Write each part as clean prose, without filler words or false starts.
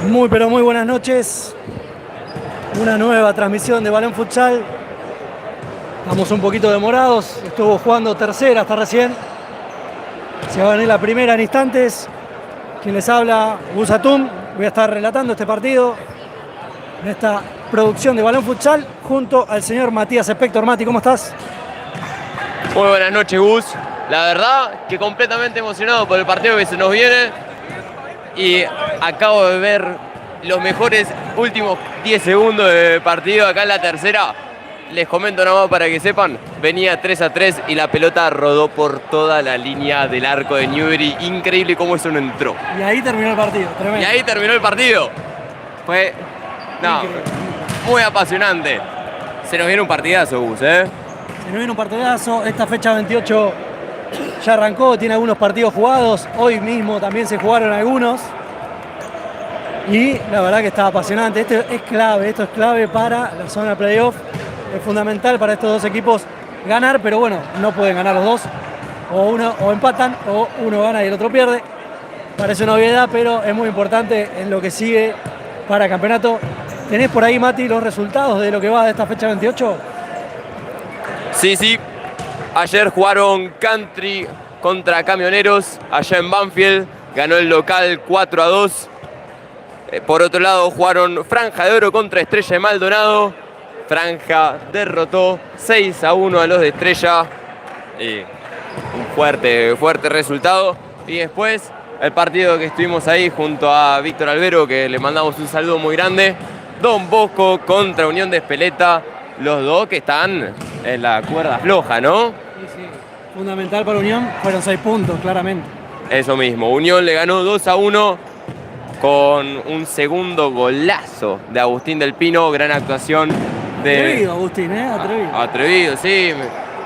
Muy pero muy buenas noches. Una nueva transmisión de Balón Futsal. Estamos un poquito demorados. Estuvo jugando tercera hasta recién. Se va a venir la primera en instantes. Quien les habla, Gus Atum. Voy a estar relatando este partido en esta producción de Balón Futsal junto al señor Matías Espector. Mati, ¿cómo estás? Muy buenas noches, Gus. La verdad que completamente emocionado por el partido que se nos viene. Y acabo de ver los mejores últimos 10 segundos de partido acá en la tercera. Les comento nada más para que sepan, venía 3-3 y la pelota rodó por toda la línea del arco de Newbery. Increíble cómo eso no entró. Y ahí terminó el partido, tremendo. Y ahí terminó el partido. Fue muy apasionante. Se nos viene un partidazo, Gus, ¿eh? Se nos viene un partidazo. Esta fecha 28 ya arrancó, tiene algunos partidos jugados. Hoy mismo también se jugaron algunos. Y la verdad que está apasionante. Esto es clave para la zona de playoff. Es fundamental para estos dos equipos ganar, pero bueno, no pueden ganar los dos. O empatan, o uno gana y el otro pierde. Parece una obviedad, pero es muy importante en lo que sigue para el campeonato. ¿Tenés por ahí, Mati, los resultados de lo que va de esta fecha 28? Sí. Ayer jugaron Country contra Camioneros allá en Banfield. Ganó el local 4-2. Por otro lado jugaron Franja de Oro contra Estrella de Maldonado. Franja derrotó 6-1 a los de Estrella. Un fuerte resultado. Y después el partido que estuvimos ahí junto a Víctor Albero, que le mandamos un saludo muy grande. Don Bosco contra Unión de Espeleta. Los dos que están en la cuerda floja, ¿no? Sí. Fundamental para Unión, fueron 6 puntos, claramente. Eso mismo, Unión le ganó 2-1 con un segundo golazo de Agustín del Pino. Gran actuación de... Atrevido, Agustín, atrevido. Atrevido, sí.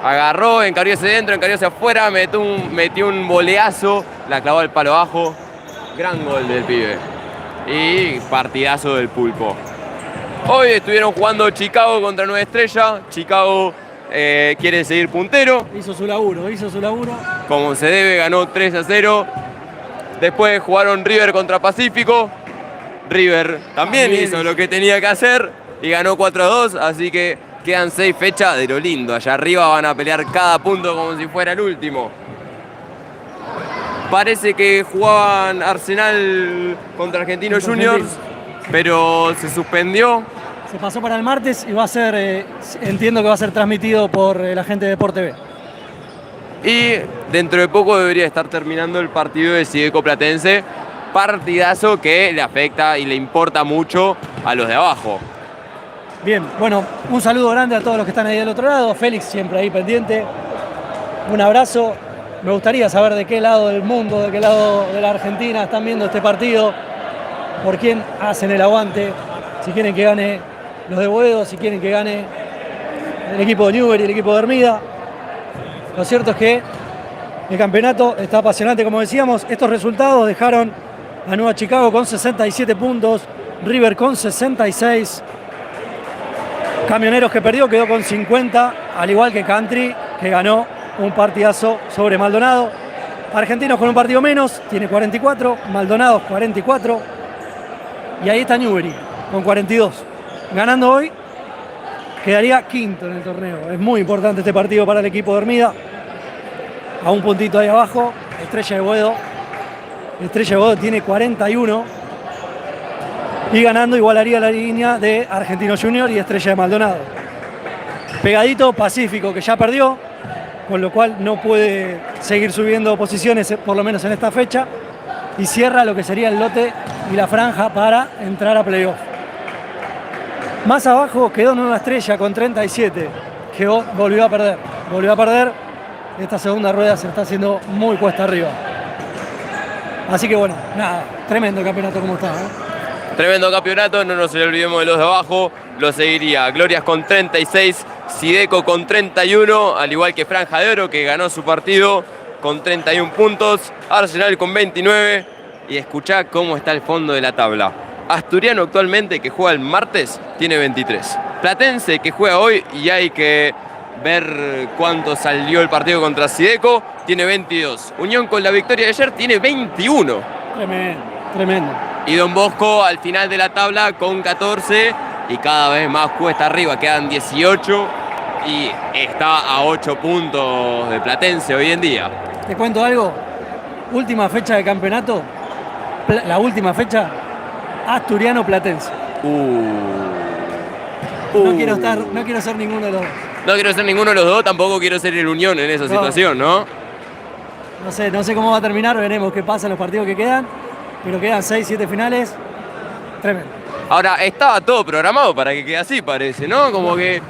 Agarró, encarió hacia adentro, encarió hacia afuera, metió un voleazo, la clavó al palo bajo. Gran gol del pibe. Y partidazo del Pulpo. Hoy estuvieron jugando Chicago contra Nueva Estrella. Chicago quiere seguir puntero. Hizo su laburo. Como se debe, ganó 3-0. Después jugaron River contra Pacífico. River también hizo lo que tenía que hacer y ganó 4-2. Así que quedan 6 fechas de lo lindo. Allá arriba van a pelear cada punto como si fuera el último. Parece que jugaban Arsenal contra Argentinos Juniors, pero se suspendió. Se pasó para el martes y va a ser, entiendo que va a ser transmitido por la gente de Sport TV. Y dentro de poco debería estar terminando el partido de Sideco Platense. Partidazo que le afecta y le importa mucho a los de abajo. Bien, bueno, un saludo grande a todos los que están ahí del otro lado. Félix siempre ahí pendiente. Un abrazo. Me gustaría saber de qué lado del mundo, de qué lado de la Argentina están viendo este partido. Por quién hacen el aguante. Si quieren que gane los de Boedo, si quieren que gane el equipo de Newbery y el equipo de Hermida. Lo cierto es que el campeonato está apasionante, como decíamos. Estos resultados dejaron a Nueva Chicago con 67 puntos, River con 66, Camioneros que perdió quedó con 50, al igual que Country, que ganó un partidazo sobre Maldonado. Argentinos con un partido menos, tiene 44, Maldonado 44, y ahí está Newbery con 42. Ganando hoy, quedaría quinto en el torneo. Es muy importante este partido para el equipo de Hermida. A un puntito ahí abajo, Estrella de Boedo. Estrella de Boedo tiene 41. Y ganando igualaría la línea de Argentinos Junior y Estrella de Maldonado. Pegadito Pacífico, que ya perdió, con lo cual no puede seguir subiendo posiciones, por lo menos en esta fecha. Y cierra lo que sería el lote y la franja para entrar a playoff. Más abajo quedó Nueva Estrella con 37, que volvió a perder. Esta segunda rueda se está haciendo muy cuesta arriba. Así que bueno, nada, tremendo el campeonato como está, Tremendo campeonato, no nos olvidemos de los de abajo. Lo seguiría Glorias con 36, Sideco con 31, al igual que Franja de Oro, que ganó su partido con 31 puntos, Arsenal con 29. Y escuchá cómo está el fondo de la tabla. Asturiano actualmente, que juega el martes, tiene 23. Platense, que juega hoy y hay que ver cuánto salió el partido contra Sideco, tiene 22. Unión, con la victoria de ayer, tiene 21. Tremendo. Y Don Bosco al final de la tabla con 14 y cada vez más cuesta arriba, quedan 18 y está a 8 puntos de Platense hoy en día. Te cuento algo, última fecha de campeonato, la última fecha, Asturiano Platense. No quiero ser ninguno de los dos. No quiero ser ninguno de los dos, tampoco quiero ser el Unión en esa situación, ¿no? No sé cómo va a terminar, veremos qué pasa en los partidos que quedan, pero quedan 6, 7 finales, tremendo. Ahora, estaba todo programado para que quede así, parece, ¿no? Como que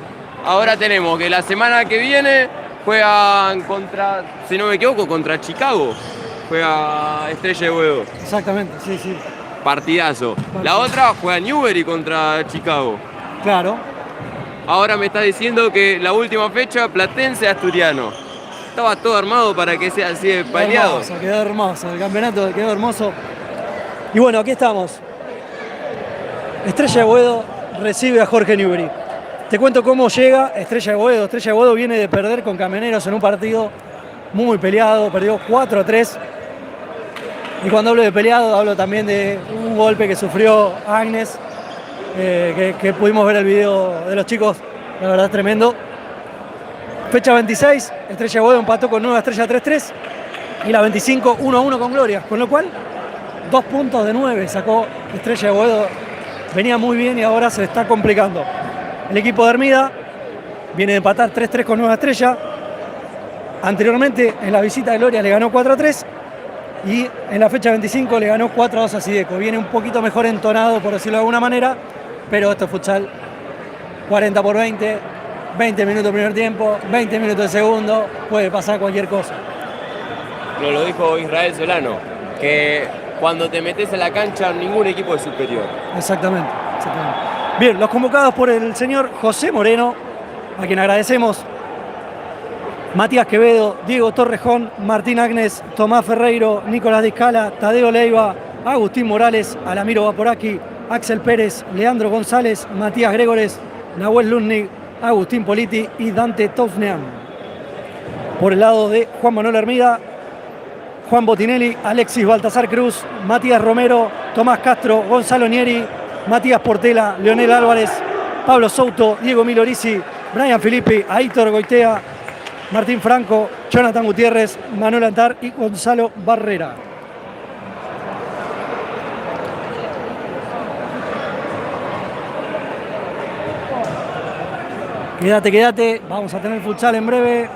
ahora tenemos que la semana que viene juegan contra, si no me equivoco, contra Chicago. Juega Estrella de Huevo. Exactamente, sí. Partidazo. La otra juega Newbery contra Chicago. Claro. Ahora me está diciendo que la última fecha, Platense Asturiano. Estaba todo armado para que sea así de peleado. Quedó hermoso, el campeonato quedó hermoso. Y bueno, aquí estamos. Estrella de Boedo recibe a Jorge Newbery. Te cuento cómo llega Estrella de Boedo. Estrella de Boedo viene de perder con Camioneros en un partido muy peleado, perdió 4-3. Y cuando hablo de peleado, hablo también de un golpe que sufrió Agnes, que pudimos ver el video de los chicos, la verdad tremendo. Fecha 26, Estrella de Boedo empató con Nueva Estrella 3-3 y la 25 1-1 con Gloria, con lo cual 2 puntos de 9 sacó Estrella de Boedo, venía muy bien y ahora se está complicando. El equipo de Hermida viene de empatar 3-3 con Nueva Estrella, anteriormente en la visita de Gloria le ganó 4-3 y en la fecha 25 le ganó 4-2 a Sideco. Viene un poquito mejor entonado, por decirlo de alguna manera, pero esto es futsal, 40 por 20, 20 minutos primer tiempo, 20 minutos de segundo, puede pasar cualquier cosa. Lo dijo Israel Solano, que cuando te metes en la cancha ningún equipo es superior. Exactamente. Bien, los convocados por el señor José Moreno, a quien agradecemos: Matías Quevedo, Diego Torrejón, Martín Agnes, Tomás Ferreiro, Nicolás Discala, Tadeo Leiva, Agustín Morales, Alamiro Vaporaki, Axel Pérez, Leandro González, Matías Gregores, Nahuel Luznig, Agustín Politi y Dante Tofnean. Por el lado de Juan Manuel Hermida, Juan Botinelli, Alexis Baltasar Cruz, Matías Romero, Tomás Castro, Gonzalo Nieri, Matías Portela, Leonel Álvarez, Pablo Souto, Diego Milorisi, Brian Filippi, Aitor Goitea, Martín Franco, Jonathan Gutiérrez, Manuel Antar y Gonzalo Barrera. Quédate, vamos a tener futsal en breve.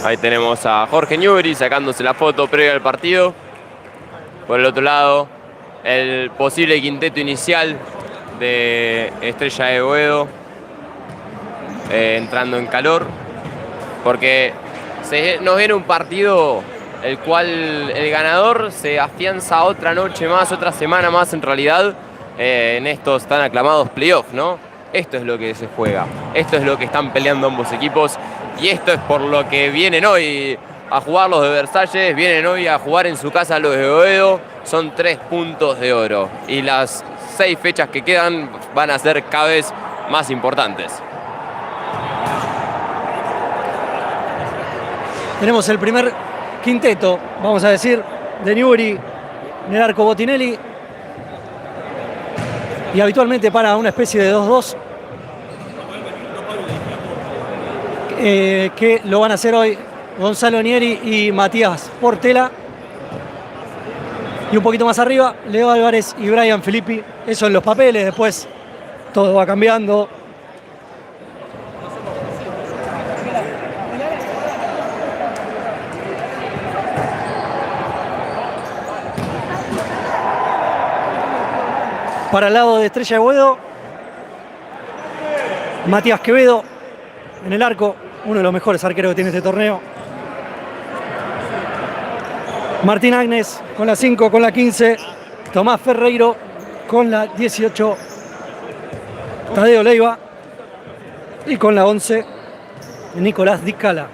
Ahí tenemos a Jorge Newbery sacándose la foto previa al partido. Por el otro lado, el posible quinteto inicial de Estrella de Boedo entrando en calor, porque nos viene un partido el cual el ganador se afianza otra noche más, otra semana más en realidad, en estos tan aclamados playoffs, ¿no? Esto es lo que se juega, esto es lo que están peleando ambos equipos y esto es por lo que vienen hoy a jugar los de Versalles, vienen hoy a jugar en su casa los de Boedo. Son 3 puntos de oro y las 6 fechas que quedan van a ser cada vez más importantes. Tenemos el primer quinteto, vamos a decir, de Newbery en el arco Botinelli, y habitualmente para una especie de 2-2 que lo van a hacer hoy Gonzalo Nieri y Matías Portela. Y un poquito más arriba, Leo Álvarez y Brian Filippi. Eso en los papeles, después todo va cambiando. Para el lado de Estrella de Boedo, Matías Quevedo en el arco, uno de los mejores arqueros que tiene este torneo. Martín Agnes con la 5, con la 15. Tomás Ferreiro con la 18. Tadeo Leiva. Y con la 11, Nicolás Discala.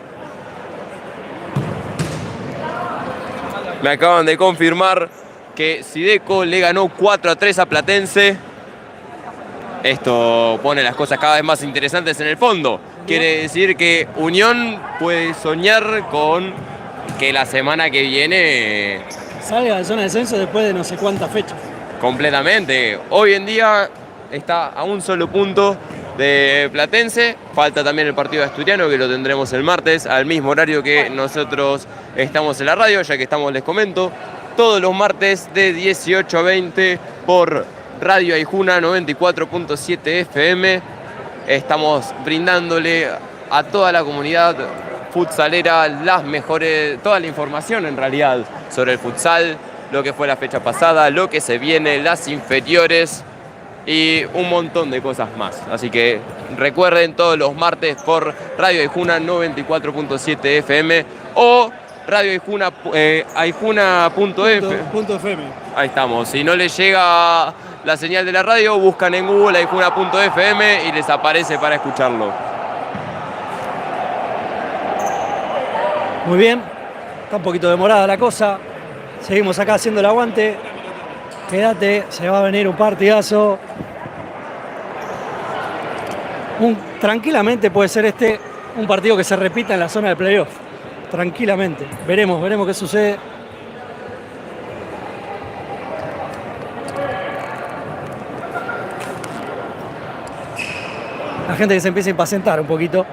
Me acaban de confirmar que Sideco le ganó 4-3 a Platense. Esto pone las cosas cada vez más interesantes en el fondo. Quiere decir que Unión puede soñar con que la semana que viene salga de zona de descenso después de no sé cuántas fechas. completamente. Hoy en día está a un solo punto de Platense. Falta también el partido de Asturiano, que lo tendremos el martes, al mismo horario que nosotros estamos en la radio, ya que estamos, les comento, todos los martes de 18 a 20 por Radio Aijuna 94.7 FM. Estamos brindándole a toda la comunidad futsalera las mejores, toda la información en realidad sobre el futsal, lo que fue la fecha pasada, lo que se viene, las inferiores y un montón de cosas más. Así que recuerden, todos los martes por Radio Aijuna 94.7 FM o Radio Aijuna, Aijuna.f. Ahí estamos. Si no les llega la señal de la radio, buscan en Google Aijuna.fm y les aparece para escucharlo. Muy bien, está un poquito demorada la cosa. Seguimos acá haciendo el aguante. Quédate, se va a venir un partidazo. Tranquilamente puede ser un partido que se repita en la zona de playoff. Tranquilamente. Veremos qué sucede. La gente que se empieza a impacientar un poquito.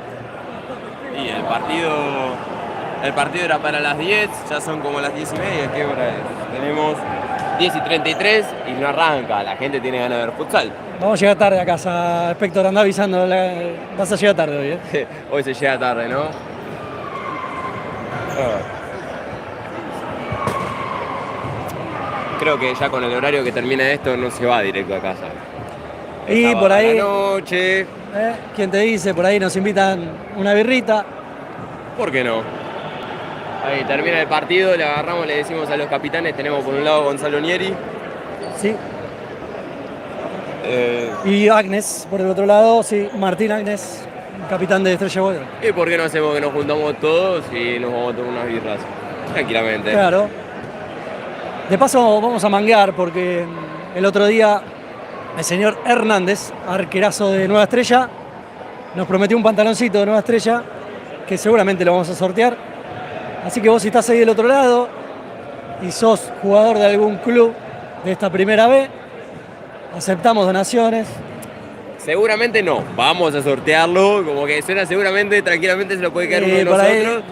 Y el partido era para las 10, ya son como las 10:30. ¿Qué hora es? Tenemos 10:33 y no arranca. La gente tiene ganas de ver futsal. Vamos a llegar tarde a casa. Spector, anda avisando. Vas a llegar tarde hoy, ¿eh? Hoy se llega tarde, ¿no? Creo que ya con el horario que termina esto no se va directo a casa. Y por ahí, noche. ¿Quién te dice? Por ahí nos invitan una birrita. ¿Por qué no? Ahí termina el partido, le agarramos, le decimos a los capitanes, tenemos por un lado Gonzalo Nieri. Sí. Y Agnes, por el otro lado, sí, Martín Agnes, capitán de Estrella Boy. ¿Y por qué no hacemos que nos juntamos todos y nos vamos a tomar unas birras? Tranquilamente. Claro. De paso vamos a manguear porque el otro día el señor Hernández, arquerazo de Nueva Estrella, nos prometió un pantaloncito de Nueva Estrella que seguramente lo vamos a sortear. Así que vos, si estás ahí del otro lado y sos jugador de algún club de esta primera B, aceptamos donaciones. Seguramente no, vamos a sortearlo, como que suena seguramente, tranquilamente se lo puede quedar uno de nosotros.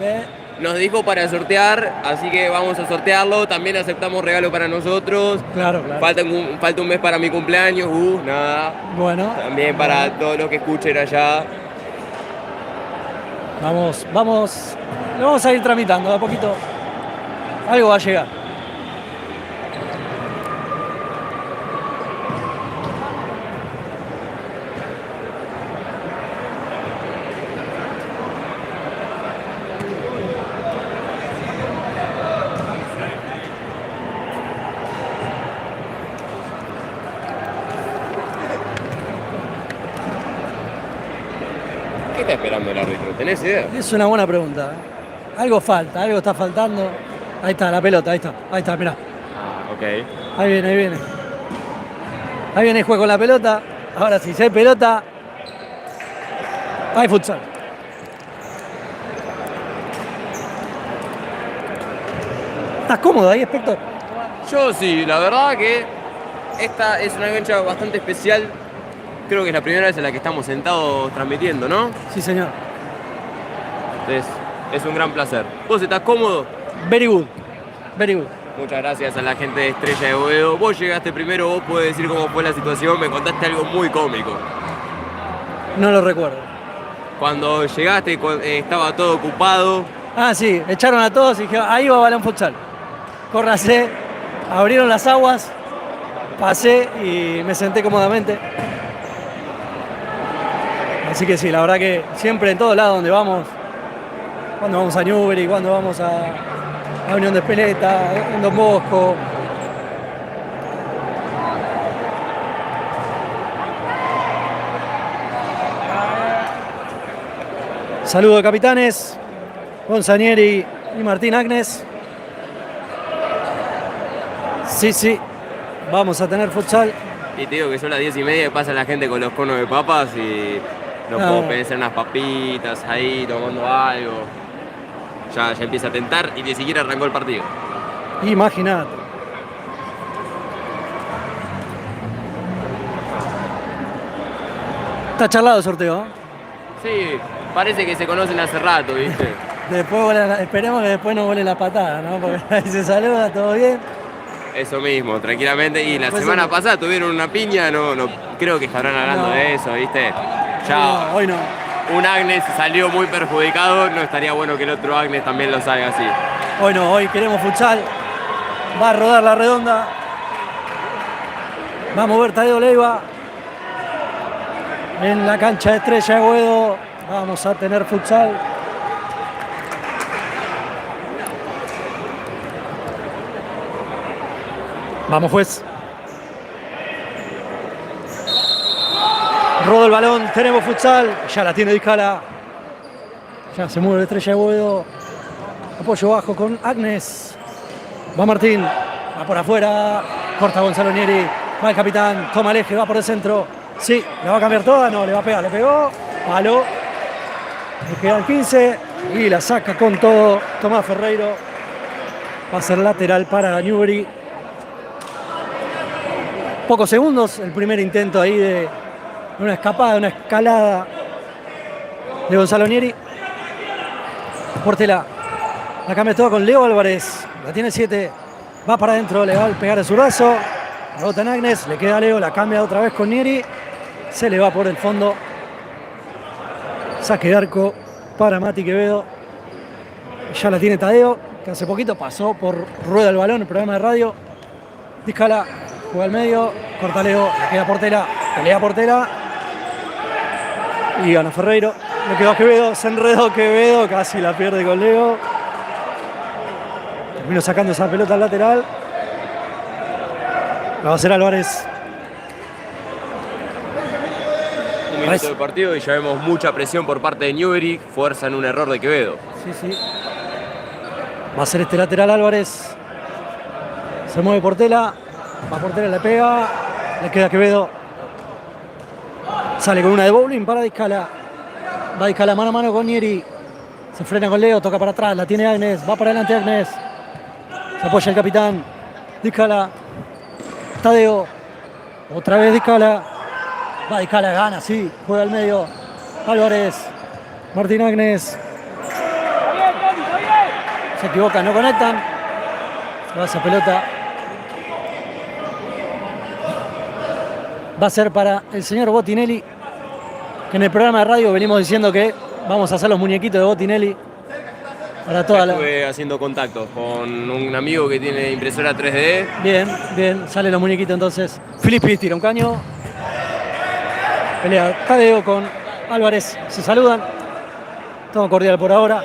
Nos dijo para sortear, así que vamos a sortearlo. También aceptamos regalo para nosotros. Claro. Falta un mes para mi cumpleaños, nada. Bueno. También para todos los que escuchen allá. Lo vamos a ir tramitando de a poquito. Algo va a llegar. ¿Qué está esperando el árbitro? ¿Tenés idea? Es una buena pregunta. Algo falta, algo está faltando. Ahí está, la pelota, ahí está, mirá. Ok. Ahí viene. Ahí viene el juego con la pelota. Ahora sí, si hay pelota, hay futsal. ¿Estás cómodo ahí, Spector? Yo sí, la verdad que esta es una cancha bastante especial. Creo que es la primera vez en la que estamos sentados transmitiendo, ¿no? Sí, señor. Entonces, es un gran placer. ¿Vos estás cómodo? Very good. Muchas gracias a la gente de Estrella de Boedo. Vos llegaste primero, vos podés decir cómo fue la situación. Me contaste algo muy cómico. No lo recuerdo. Cuando llegaste estaba todo ocupado. Ah, sí, echaron a todos y dijeron, ahí va balón futsal. Córrase, abrieron las aguas, pasé y me senté cómodamente. Así que sí, la verdad que siempre en todos lados donde vamos, cuando vamos a Newbery, cuando vamos a Unión de Espeleta, en Don Bosco. Saludos capitanes, Gonzanieri y Martín Agnes. Sí, vamos a tener futsal. Y te digo que son las 10:30 y pasa la gente con los conos de papas y no puedo pensar unas papitas ahí, tomando algo. Ya empieza a tentar y ni siquiera arrancó el partido. Imagínate. Está charlado el sorteo, ¿eh? Sí, parece que se conocen hace rato, ¿viste? Después esperemos que después no vuele la patada, ¿no? Porque ahí se saluda, todo bien. Eso mismo, tranquilamente. Y la semana pasada tuvieron una piña, no creo que estarán hablando de eso, ¿viste? Ya hoy no. Un Agnes salió muy perjudicado, no estaría bueno que el otro Agnes también lo salga así. Hoy no, hoy queremos futsal. Va a rodar la redonda. Va a mover Tadeo Leiva. En la cancha de Estrella de Boedo vamos a tener futsal. Vamos, juez. Roda el balón, tenemos futsal. Ya la tiene Discala. Ya se mueve Estrella de Boedo. Apoyo bajo con Agnes. Va Martín. Va por afuera. Corta Gonzalo Nieri. Va el capitán. Toma el eje. Va por el centro. Sí, le va a cambiar toda. No, le va a pegar. Le pegó. Palo. Le queda el 15. Y la saca con todo Tomás Ferreiro. Va a ser lateral para Newbery. Pocos segundos. El primer intento ahí de una escapada, una escalada de Gonzalo Nieri. Portela. La cambia todo con Leo Álvarez. La tiene 7. Va para adentro. Le va a pegar el zurdazo. Rebota en Agnes. Le queda a Leo. La cambia otra vez con Nieri. Se le va por el fondo. Saque de arco para Mati Quevedo. Ya la tiene Tadeo, que hace poquito pasó por Rueda el Balón, el programa de radio. Discala. Juega al medio. Corta Leo. Le queda Portela. Pelea Portela. Y gana Ferreiro. Le quedó a Quevedo. Se enredó Quevedo. Casi la pierde con Leo. Terminó sacando esa pelota al lateral. La va a hacer Álvarez. Un minuto de partido y ya vemos mucha presión por parte de Newbery. Fuerza en un error de Quevedo. Sí. Va a ser este lateral Álvarez. Se mueve Portela. Va Portela, le pega. Le queda Quevedo. Sale con una de bowling para Discala. Va Discala mano a mano con Nieri. Se frena con Leo, toca para atrás. La tiene Agnes. Va para adelante Agnes. Se apoya el capitán. Discala. Tadeo. Otra vez Discala. Va Discala, gana, sí. Juega al medio. Álvarez. Martín Agnes. Se equivocan, no conectan. Se va esa pelota. Va a ser para el señor Botinelli. Que en el programa de radio venimos diciendo que vamos a hacer los muñequitos de Botinelli. Para toda Estuve haciendo contacto con un amigo que tiene impresora 3D. Bien, salen los muñequitos entonces. Filippi tira un caño. Pelea Tadeo con Álvarez. Se saludan. Todo cordial por ahora.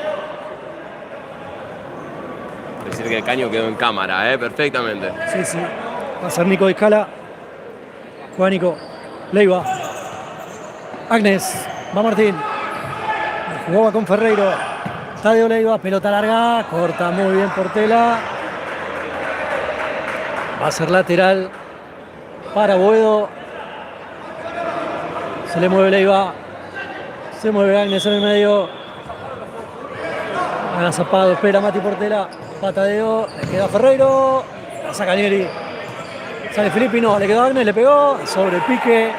Es decir que el caño quedó en cámara, perfectamente. Sí. Va a ser Nico Discala. Juega Nico. Leiva. Agnes. Va Martín. Jugaba con Ferreiro. Tadeo Leiva, pelota larga, corta muy bien Portela. Va a ser lateral para Boedo. Se le mueve Leiva. Se mueve Agnes en el medio. Agazapado, espera Mati Portela. Va Tadeo, le queda Ferreiro. La saca Nieri. Sale Filippi, no, le quedó Agnes, le pegó. Sobre el pique.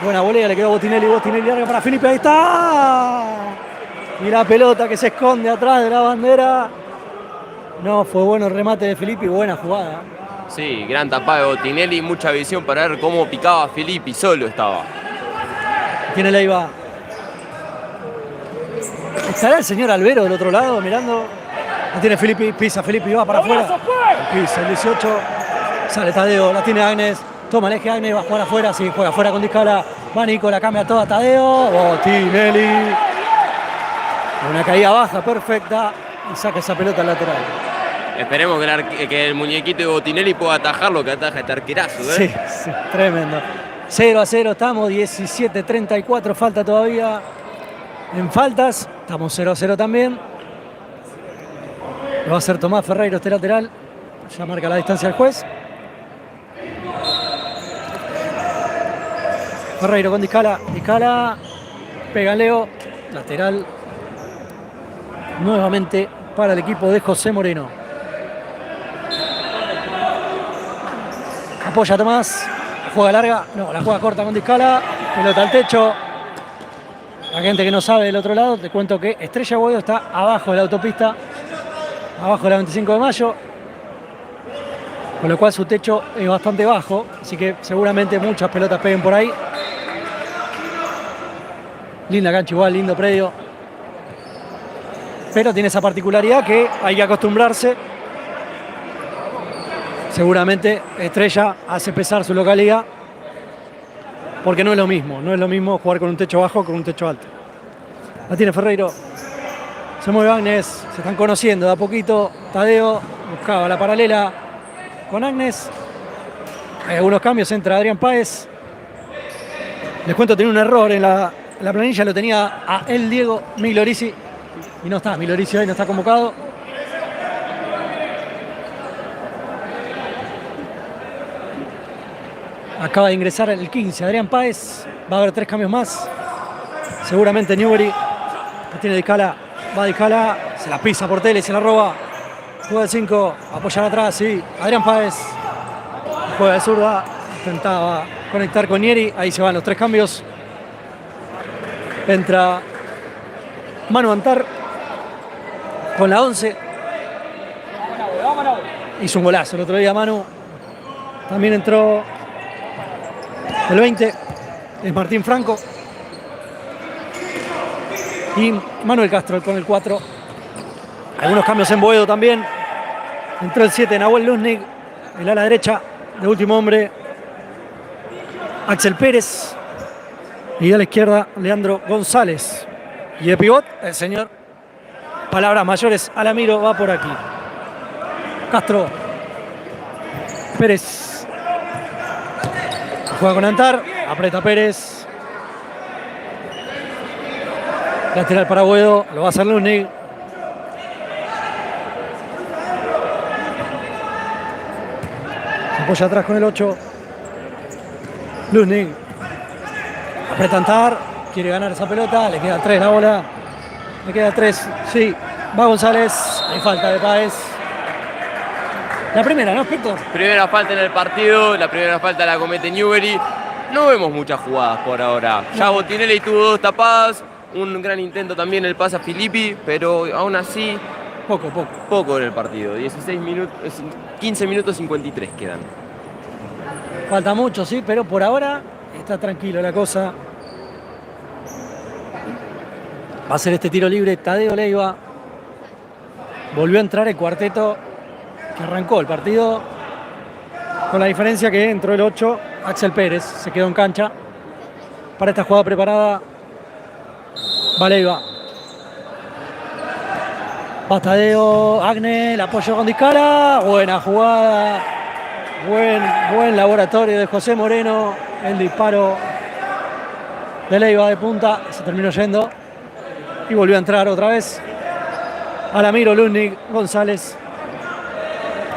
Buena volea, le quedó Botinelli. Botinelli larga para Filippi, ahí está. Y la pelota que se esconde atrás de la bandera. No, fue bueno el remate de Filippi, buena jugada. Sí, gran tapada de Botinelli, mucha visión para ver cómo picaba Filippi, solo estaba. Tiene Leiva. ¿Estará el señor Albero del otro lado mirando? La tiene Filippi, pisa Filippi, va para afuera. Pisa el 18. Sale Tadeo, la tiene Agnes. Toma el eje Agnes, va a jugar afuera, sí, juega afuera con Discala. Va Nico, la cambia toda Tadeo. Botinelli. Una caída baja, perfecta, y saca esa pelota al lateral. Esperemos que el muñequito de Botinelli pueda atajar lo que ataja este arquerazo. Sí, tremendo. 0-0, estamos, 17-34, falta todavía en faltas. Estamos 0-0 también. Lo va a hacer Tomás Ferreiro este lateral. Ya marca la distancia el juez. Ferreiro con Discala. Discala. Pega Leo. Lateral. Nuevamente para el equipo de José Moreno. Apoya Tomás. Juega larga. No, la juega corta con Discala. Pelota al techo. La gente que no sabe del otro lado, te cuento que Estrella Boedo está abajo de la autopista. Abajo de la 25 de mayo. Con lo cual su techo es bastante bajo. Así que seguramente muchas pelotas peguen por ahí. Linda cancha igual, lindo predio. Pero tiene esa particularidad que hay que acostumbrarse. Seguramente Estrella hace pesar su localidad. Porque no es lo mismo jugar con un techo bajo que con un techo alto. La tiene Ferreiro. Se mueve Agnes, se están conociendo de a poquito. Tadeo buscaba la paralela con Agnes. Hay algunos cambios, entra Adrián Páez. Les cuento, tenía un error en la planilla, lo tenía a el Diego Miglorisi. Y no está, Miglorisi hoy no está convocado. Acaba de ingresar el 15, Adrián Páez. Va a haber 3 cambios más. Seguramente Newbery. La tiene Discala. Va Discala. Se la pisa por tele, se la roba. Juega el 5. Apoyar atrás, sí. Adrián Páez. Juega de zurda. Intentaba conectar con Nieri. Ahí se van los 3 cambios. Entra Manu Antar con la 11. Hizo un golazo el otro día Manu. También entró el 20. Es Martín Franco. Y Manuel Castro con el 4. Algunos cambios en Boedo también. Entró el 7, Nahuel Luznik. El ala derecha de último hombre, Axel Pérez. Y a la izquierda, Leandro González. Y de pivot, el señor palabras mayores, Alamiro va por aquí. Castro. Pérez. Juega con Antar. Aprieta Pérez. Lateral para Boedo. Lo va a hacer Luznik. Se apoya atrás con el 8. Luznik. Aprieta Antar. Quiere ganar esa pelota. Le queda 3 la bola. Le queda 3. Sí. Va González. Hay falta de Páez. La primera, ¿no, Héctor? Primera falta en el partido. La primera falta la comete Newbery. No vemos muchas jugadas por ahora. Ya Botinelli tuvo 2 tapadas. Un gran intento también el pase a Filippi. Pero aún así, poco en el partido. 16 minutos, 15 minutos 53 quedan. Falta mucho, sí, pero por ahora está tranquilo la cosa. Va a ser este tiro libre Tadeo Leiva. Volvió a entrar el cuarteto que arrancó el partido. Con la diferencia que entró el 8, Axel Pérez. Se quedó en cancha. Para esta jugada preparada, va Leiva. Va Tadeo, Agnes, el apoyo con Discala. Buena jugada. Buen laboratorio de José Moreno. El disparo de Leiva de punta. Se terminó yendo. Y volvió a entrar otra vez. Alamiro, Luznik, González.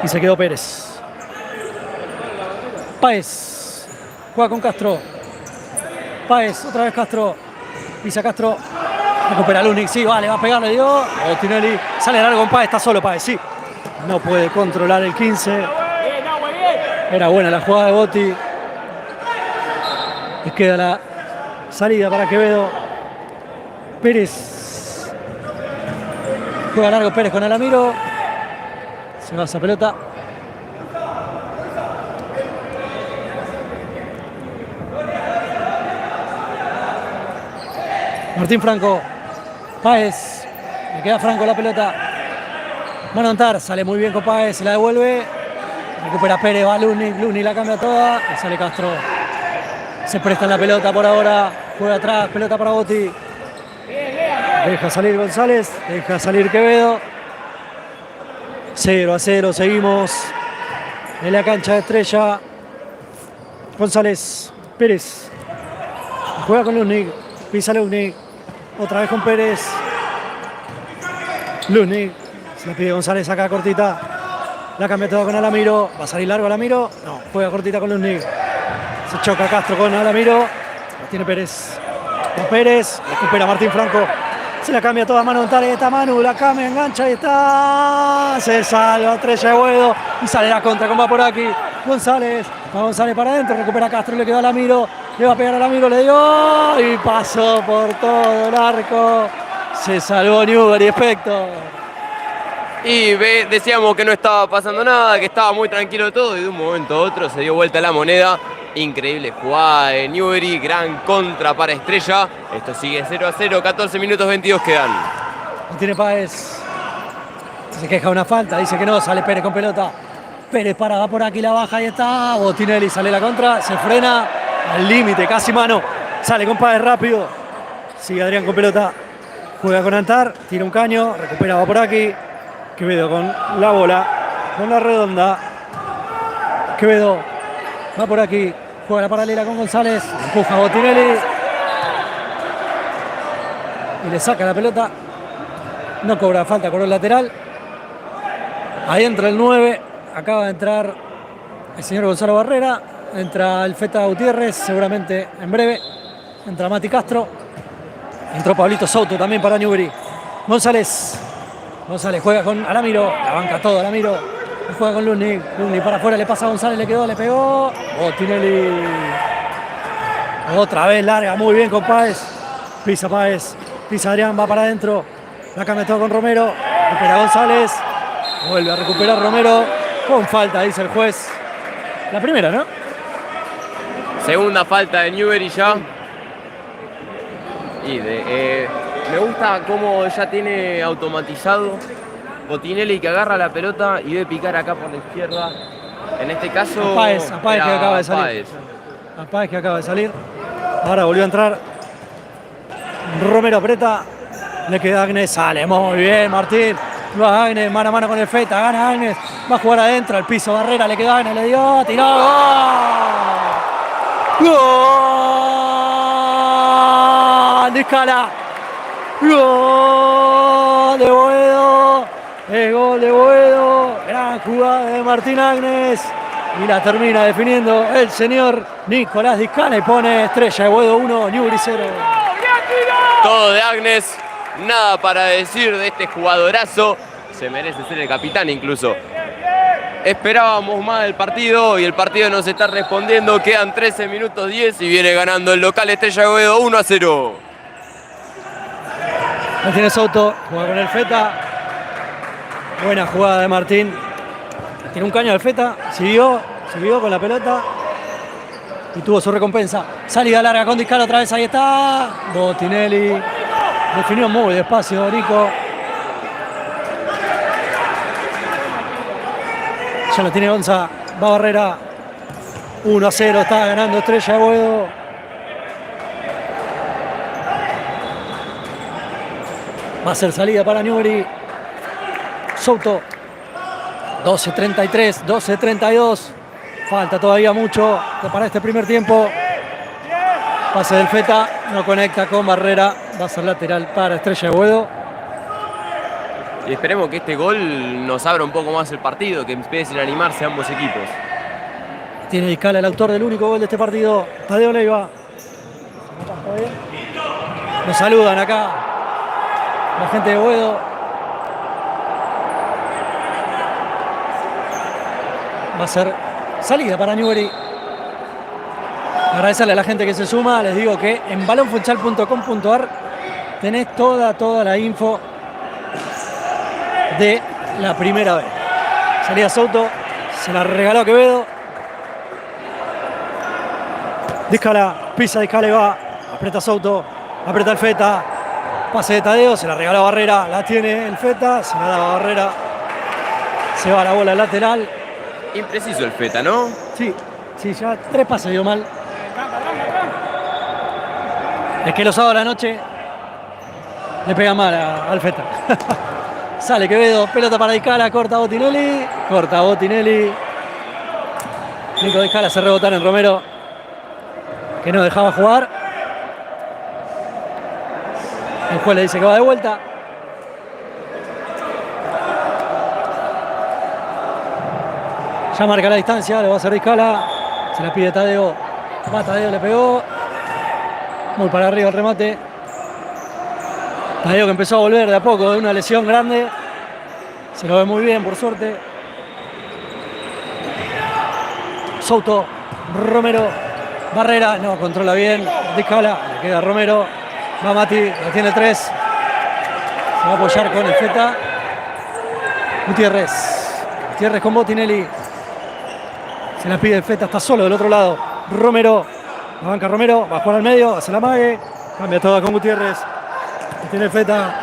Y se quedó Pérez. Páez. Juega con Castro. Páez, otra vez Castro. Pisa Castro. Recupera Luznik. Sí, vale, va a pegarle. Dio. Botinelli. Sale largo con Páez. Está solo Páez, sí. No puede controlar el 15. Era buena la jugada de Botti. Les queda la salida para Quevedo. Pérez. Juega largo Pérez con Alamiro. Se va esa pelota. Martín Franco. Páez. Le queda Franco la pelota. Manu Antar. Sale muy bien con Páez. Se la devuelve. Recupera Pérez. Va Luznik. Luznik la cambia toda. Y sale Castro. Se presta en la pelota por ahora. Juega atrás. Pelota para Botti. Deja salir González. Deja salir Quevedo. 0-0. Seguimos en la cancha de Estrella. González. Pérez. Juega con Luznik. Pisa Luznik. Otra vez con Pérez. Luznik. Se la pide González acá cortita. La cambia toda con Alamiro. ¿Va a salir largo Alamiro? No. Juega cortita con Luznik. Se choca Castro con Alamiro. La tiene Pérez. Con Pérez, recupera Martín Franco. Se la cambia toda mano en está Manu, la cambia, engancha y está. Se salva Estrella de Boedo y sale la contra con va por aquí. González, va González para adentro, recupera Castro, le quedó a Lamiro, le va a pegar a Lamiro, le dio y pasó por todo el arco. Se salvó Newbery, Espector. Y decíamos que no estaba pasando nada, que estaba muy tranquilo todo y de un momento a otro se dio vuelta la moneda. Increíble jugada de Newbery, gran contra para Estrella. Esto sigue 0-0, 14 minutos 22 quedan. No tiene Páez. Se queja de una falta, dice que no, sale Pérez con pelota. Pérez para, va por aquí, la baja, ahí está. Botinelli sale la contra, se frena al límite, casi mano. Sale con Páez rápido. Sigue Adrián con pelota. Juega con Antar, tira un caño, recupera, va por aquí. Quevedo con la bola, con la redonda. Quevedo va por aquí. Juega la paralela con González, empuja a Botinelli y le saca la pelota. No cobra falta, cobró el lateral. Ahí entra el 9, acaba de entrar el señor Gonzalo Barrera, entra el Feta Gutiérrez, seguramente en breve. Entra Mati Castro, entró Pablito Souto también para Newbery. González juega con Alamiro, la banca todo Alamiro. Juega con Luznik para afuera, le pasa a González, le quedó, le pegó. Botinelli. Otra vez larga, muy bien con Páez. Pisa Páez, pisa Adrián, va para adentro. La cambia todo con Romero. Recupera González. Vuelve a recuperar Romero. Con falta, dice el juez. La primera, ¿no? Segunda falta de Newbery ya. Y me gusta cómo ya tiene automatizado Botinelli, que agarra la pelota y debe picar acá por la izquierda. En este caso, a Páez que acaba de salir. A Páez que acaba de salir. Ahora volvió a entrar. Romero aprieta. Le queda Agnes. Sale muy bien, Martín. Va Agnes, mano a mano con el Feta. Gana Agnes. Va a jugar adentro. Al piso Barrera. Le queda Agnes. Le dio. Tiró. ¡Gol! ¡Gol! De Escala. ¡Gol de Boedo! Es gol de Boedo, gran jugada de Martín Agnes y la termina definiendo el señor Nicolás Discana y pone Estrella de Boedo 1, Newbery 0. Todo de Agnes, nada para decir de este jugadorazo, se merece ser el capitán incluso. Esperábamos más del partido y el partido nos está respondiendo, quedan 13 minutos 10 y viene ganando el local Estrella de Boedo 1-0. No tiene Souto, juega con el Feta. Buena jugada de Martín. Tiene un caño al Feta. Siguió con la pelota. Y tuvo su recompensa. Salida larga con Discala otra vez. Ahí está. Botinelli. Definió muy despacio, Nico. Ya lo tiene Gonza. Va Barrera. 1-0. Está ganando Estrella de Boedo. Va a ser salida para Newbery. Souto, 12:33, 12:32. Falta todavía mucho para este primer tiempo. Pase del Feta, no conecta con Barrera. Va a ser lateral para Estrella de Boedo. Y esperemos que este gol nos abra un poco más el partido, que empiecen a animarse ambos equipos. Tiene Discala, el autor del único gol de este partido. Tadeo Leiva. Nos saludan acá la gente de Boedo. Va a ser salida para Newbery. Agradecerle a la gente que se suma. Les digo que en balonfutsal.com.ar tenés toda la info de la primera vez. Salida Souto, se la regaló a Quevedo. Discala, pisa Discala y va. Aprieta Souto, aprieta el Feta. Pase de Tadeo, se la regaló a Barrera. La tiene el Feta, se la da a Barrera. Se va la bola al lateral. Impreciso el Feta, ¿no? Sí, ya 3 pases dio mal. Es que los sábados a la noche le pega mal al Feta. Sale Quevedo, pelota para Discala, corta Botinelli. Nico Discala se rebotar en Romero, que no dejaba jugar. El juez le dice que va de vuelta. Ya marca la distancia, le va a hacer Discala. Se la pide Tadeo. Va Tadeo, le pegó. Muy para arriba el remate. Tadeo que empezó a volver de a poco de una lesión grande. Se lo ve muy bien, por suerte. Souto, Romero, Barrera, no, controla bien. Discala, le queda Romero. Va Mati, la tiene 3. Se va a apoyar con el Feta. Gutiérrez con Botinelli. Se la pide el Feta, está solo del otro lado. Romero, la banca Romero, va a jugar al medio, hace la mague. Cambia toda con Gutiérrez. Tiene el Feta.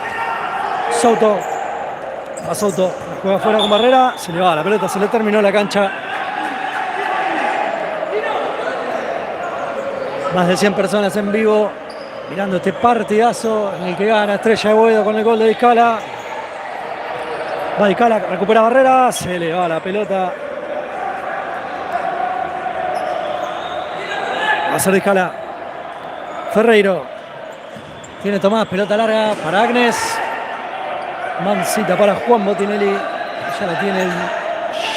Souto. Va Souto, juega afuera con Barrera. Se le va la pelota, se le terminó la cancha. Más de 100 personas en vivo mirando este partidazo en el que gana Estrella de Boedo con el gol de Discala. Va Discala, recupera Barrera, se le va la pelota. Va a ser Discala. Ferreiro. Tiene Tomás, pelota larga para Agnes. Mancita para Juan Botinelli. Ya la tiene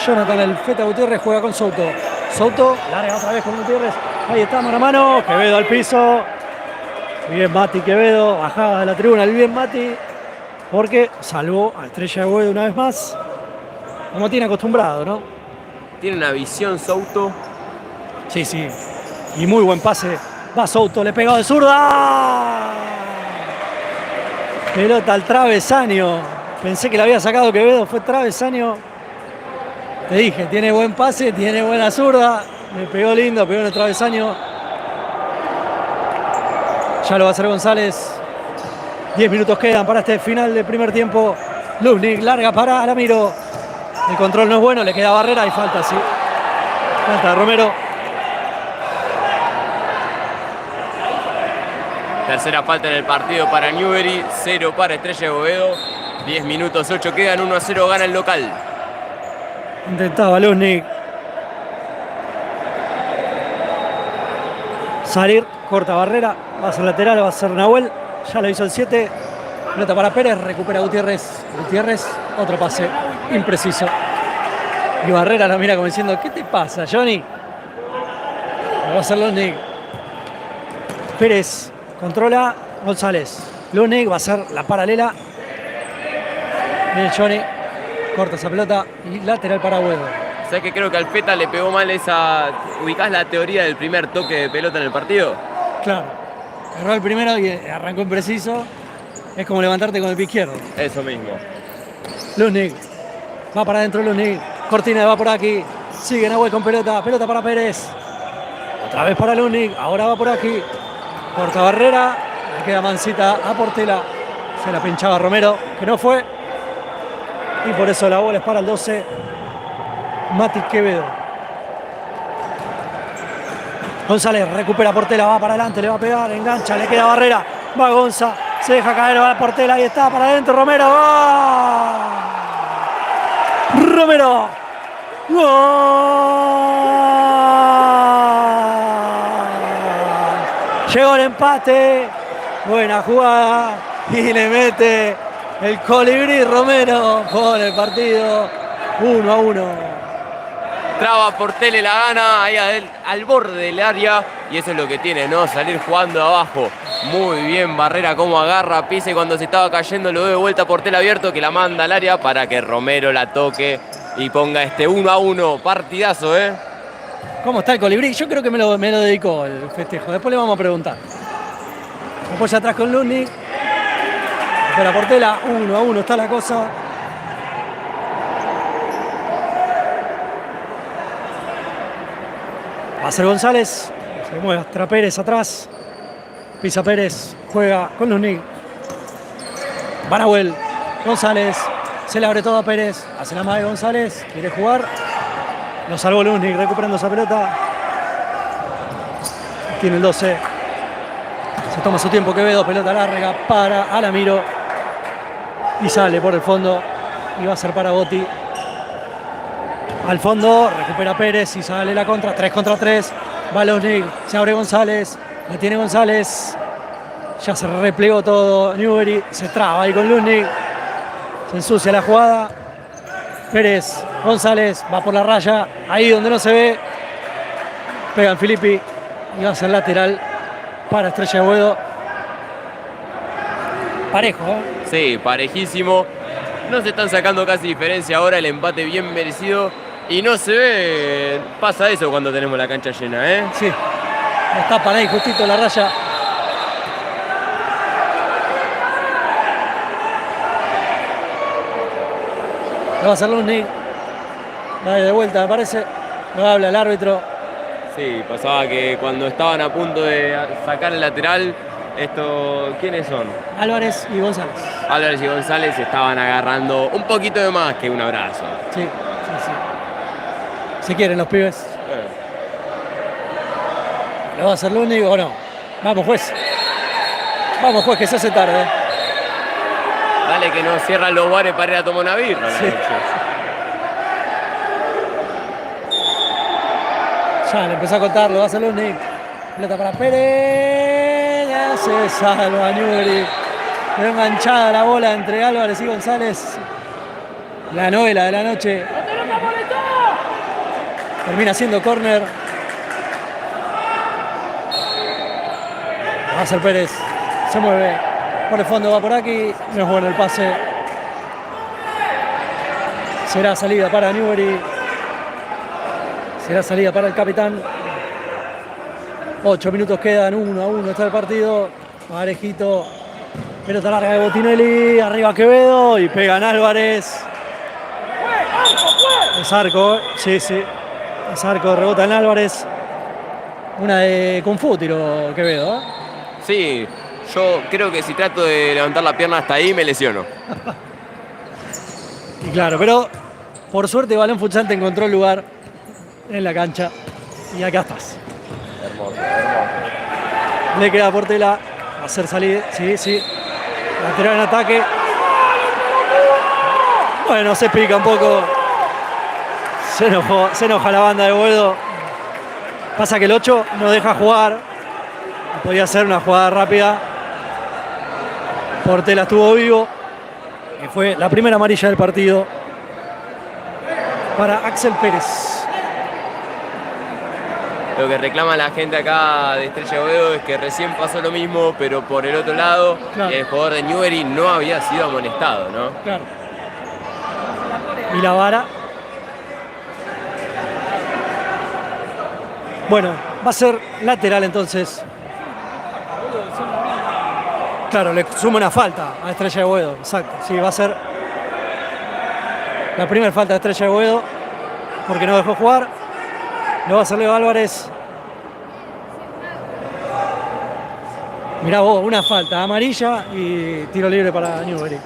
Jonathan el Feta. Gutiérrez juega con Souto. Souto, larga otra vez con Gutiérrez. Ahí está, mano a mano. Quevedo al piso. Bien Mati Quevedo. Bajada de la tribuna. El bien Mati. Porque salvó a Estrella de Boedo una vez más. Como tiene acostumbrado, ¿no? Tiene una visión Souto. Sí, sí. Y muy buen pase. Va Souto, le pegó de zurda. Pelota al travesaño. Pensé que la había sacado Quevedo, fue travesaño. Te dije, tiene buen pase, tiene buena zurda. Le pegó lindo, pegó en el travesaño. Ya lo va a hacer González. 10 minutos quedan para este final del primer tiempo. Luznik larga para Alamiro. El control no es bueno, le queda Barrera y falta, sí. Falta de Romero. Tercera falta en el partido para Newbery, 0 para Estrella de Boedo. 10 minutos, 8 quedan, 1-0 gana el local. Intentaba Luznik salir, corta Barrera, va a ser lateral, va a ser Nahuel. Ya lo hizo el 7. Pelota para Pérez, recupera Gutiérrez. Gutiérrez, otro pase impreciso. Y Barrera lo mira como diciendo, ¿qué te pasa, Johnny? Va a ser Luznik. Pérez controla González. Luznik va a ser la paralela. Viene Johnny, corta esa pelota y lateral para Boedo. ¿Sabes que creo que al Feta le pegó mal esa... ¿Ubicás la teoría del primer toque de pelota en el partido? Claro. Erró el primero y arrancó impreciso. Es como levantarte con el pie izquierdo. Eso mismo. Luznik. Va para adentro Luznik. Cortina va por aquí. Sigue Nahuel con pelota. Pelota para Pérez. Otra vez para Luznik. Ahora va por aquí. Corta Barrera. Le queda Mancita a Portela. Se la pinchaba Romero, que no fue. Y por eso la bola es para el 12. Mati Quevedo. González recupera Portela, va para adelante, le va a pegar, engancha, le queda Barrera. Va Gonza, se deja caer, va Portela, ahí está, para adentro Romero. ¡Gol! Romero. ¡Gol! Llegó el empate. Buena jugada. Y le mete el colibrí Romero. Con el partido 1-1. Traba Portela, la gana ahí al borde del área. Y eso es lo que tiene, ¿no? Salir jugando abajo. Muy bien Barrera como agarra, pisa y cuando se estaba cayendo lo de vuelta Portela abierto que la manda al área para que Romero la toque y ponga este 1-1. Partidazo, ¿eh? ¿Cómo está el colibrí? Yo creo que me lo dedicó el festejo. Después le vamos a preguntar. Apoya atrás con Luznik. Espera Portela. 1-1 está la cosa. Va a ser González. Se mueve hasta Pérez atrás. Pisa Pérez. Juega con Luznik. Va Nahuel. González. Se le abre todo a Pérez. Hace la magia de González. Quiere jugar. Lo salvó Luznik recuperando esa pelota. Tiene el 12. Se toma su tiempo Quevedo. Pelota larga para Alamiro. Y sale por el fondo. Y va a ser para Botti. Al fondo. Recupera Pérez y sale la contra. 3 contra 3. Va Luznik. Se abre González. La tiene González. Ya se replegó todo. Newbery se traba ahí con Luznik. Se ensucia la jugada. Pérez, González, va por la raya, ahí donde no se ve. Pegan Filippi y va a ser lateral para Estrella de Boedo. Parejo, ¿eh? Sí, parejísimo. No se están sacando casi diferencia ahora, el empate bien merecido. Y no se ve, pasa eso cuando tenemos la cancha llena, ¿eh? Sí, está para ahí justito la raya. Lo va a hacer Luznik. Dale de vuelta, me parece. Lo habla el árbitro. Sí, pasaba que cuando estaban a punto de sacar el lateral, ¿quiénes son? Álvarez y González. Álvarez y González estaban agarrando un poquito de más que un abrazo. Sí, sí, sí. Si quieren los pibes. ¿Lo va a hacer Luznik o no? Vamos, juez. Vamos, juez, que se hace tarde. Dale que no cierran los bares para ir a tomar una birra. Sí. Ya le empezó a contar, lo va a hacer Luznik. Pelota para Pérez. Ya se salva Newbery. Quedó enganchada la bola entre Álvarez y González. La novela de la noche. Termina siendo córner. Va a hacer Pérez. Se mueve. Por el fondo va por aquí. No es bueno el pase. Será salida para Newbery. Será salida para el capitán. 8 minutos quedan. 1-1 está el partido. Parejito. Pelota larga de Botinelli. Arriba Quevedo. Y pegan Álvarez. Es arco. Sí, sí. Es arco. Rebota en Álvarez. Una de Kung Fu tiró Quevedo, ¿eh? Sí, yo creo que si trato de levantar la pierna hasta ahí me lesiono. Y claro, pero por suerte Balón Futsal te encontró el lugar en la cancha. Y acá estás. Hermoso, hermoso. Le queda a Portela hacer salir. Sí, sí. Lateral en ataque. Bueno, se pica un poco. Se enoja la banda de Boedo. Pasa que el 8 no deja jugar. Podía ser una jugada rápida. Portela estuvo vivo. Que fue la primera amarilla del partido para Axel Pérez. Lo que reclama la gente acá de Estrella de Boedo es que recién pasó lo mismo, pero por el otro lado, claro, el jugador de Newbery no había sido amonestado, ¿no? Claro. Y la vara. Bueno, va a ser lateral entonces. Claro, le suma una falta a Estrella de Boedo. Exacto. Sí, va a ser la primera falta de Estrella de Boedo porque no dejó jugar. Lo va a hacer Leo Álvarez. Mirá vos, una falta amarilla y tiro libre para Newbery.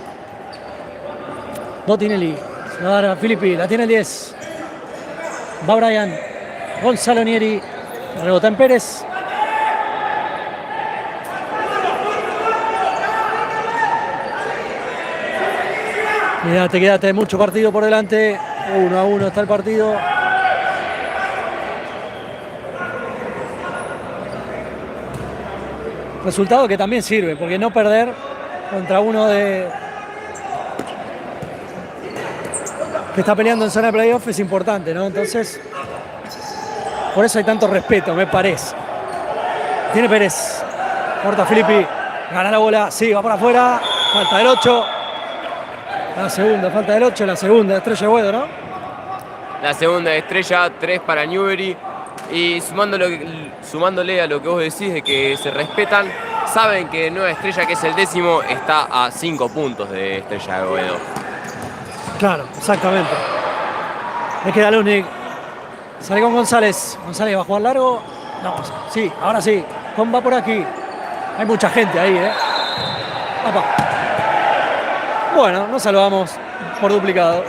Botinelli. Se va a dar a Filippi. La tiene el 10. Va Brian. Gonzalo Nieri. Rebota en Pérez. Quédate, mucho partido por delante. 1-1 está el partido. Resultado que también sirve, porque no perder contra uno que está peleando en zona de playoff es importante, ¿no? Entonces, por eso hay tanto respeto, me parece. Tiene Pérez. Corta Filippi. Gana la bola. Sí, va para afuera. Falta del 8. La segunda, falta del 8. La segunda, Estrella de Boedo, ¿no? La segunda Estrella, 3 para Newbery. Y sumándole a lo que vos decís de que se respetan, saben que Nueva Estrella, que es el 10º, está a 5 puntos de Estrella de Boedo. Claro, exactamente. Le queda Luznik. Sale con González. González va a jugar largo. No, sí, ahora sí. Va por aquí. Hay mucha gente ahí, ¿eh? Opa. Bueno, nos salvamos por duplicado.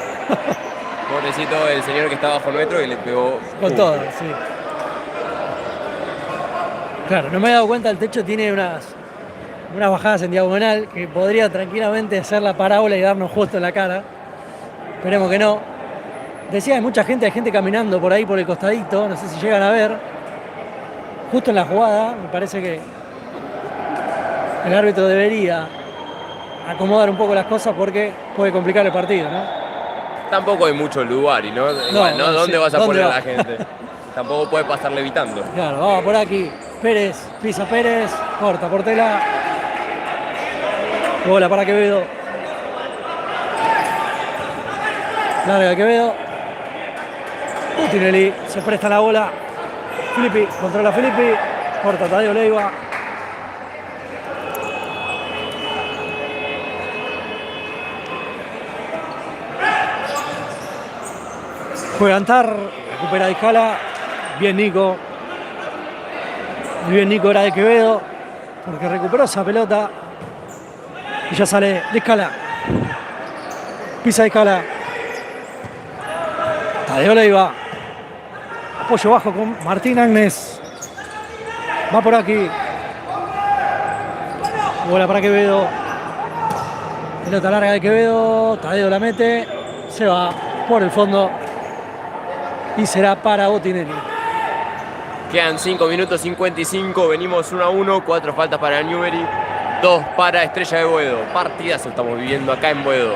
Pobrecito el señor que está bajo el metro y le pegó. Con todo, sí. Claro, no me he dado cuenta, el techo tiene unas bajadas en diagonal que podría tranquilamente hacer la parábola y darnos justo en la cara. Esperemos que no. Decía, hay gente caminando por ahí, por el costadito, no sé si llegan a ver. Justo en la jugada, me parece que el árbitro debería acomodar un poco las cosas porque puede complicar el partido, ¿no? Tampoco hay mucho lugar, ¿no? ¿Dónde sí. vas a ¿Dónde poner va? a la gente? Tampoco puede pasar levitando. Claro, vamos por aquí. Pérez, pisa Pérez, corta Portela. Bola para Quevedo. Larga Quevedo. Tinelli se presta la bola. Filippi, controla Filippi. Corta Tadeo Leiva. Juega Antar, recupera Discala. Bien Nico. Muy bien Nico, era de Quevedo, porque recuperó esa pelota. Y ya sale Discala. Pisa Discala. Tadeo Leiva. Apoyo bajo con Martín Agnes. Va por aquí. Bola para Quevedo. Pelota larga de Quevedo. Tadeo la mete. Se va por el fondo. Y será para Botinelli. Quedan 5 minutos 55. Venimos 1-1. 4 faltas para Newbery. 2 para Estrella de Boedo. Partidazo estamos viviendo acá en Boedo.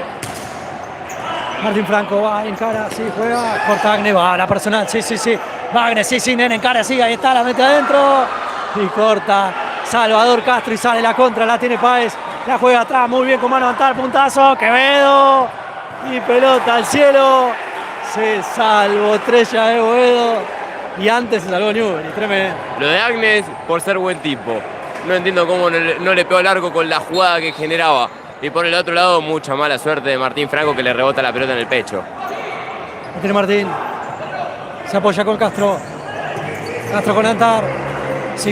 Martín Franco va en cara, sí, juega. Corta Agnes, va a la personal, sí. Va Agnes, sí, nene en cara, sí, ahí está, la mete adentro. Y corta Salvador Castro y sale la contra, la tiene Páez. La juega atrás, muy bien con mano Antar, puntazo, Quevedo. Y pelota al cielo. Se salvó Estrella de Boedo. Y antes se salvó Newbery, tremendo. Lo de Agnes, por ser buen tipo. No entiendo cómo no le pegó al arco con la jugada que generaba. Y por el otro lado, mucha mala suerte de Martín Franco, que le rebota la pelota en el pecho. Lo tiene Martín. Se apoya con Castro. Castro con Antar. Sí.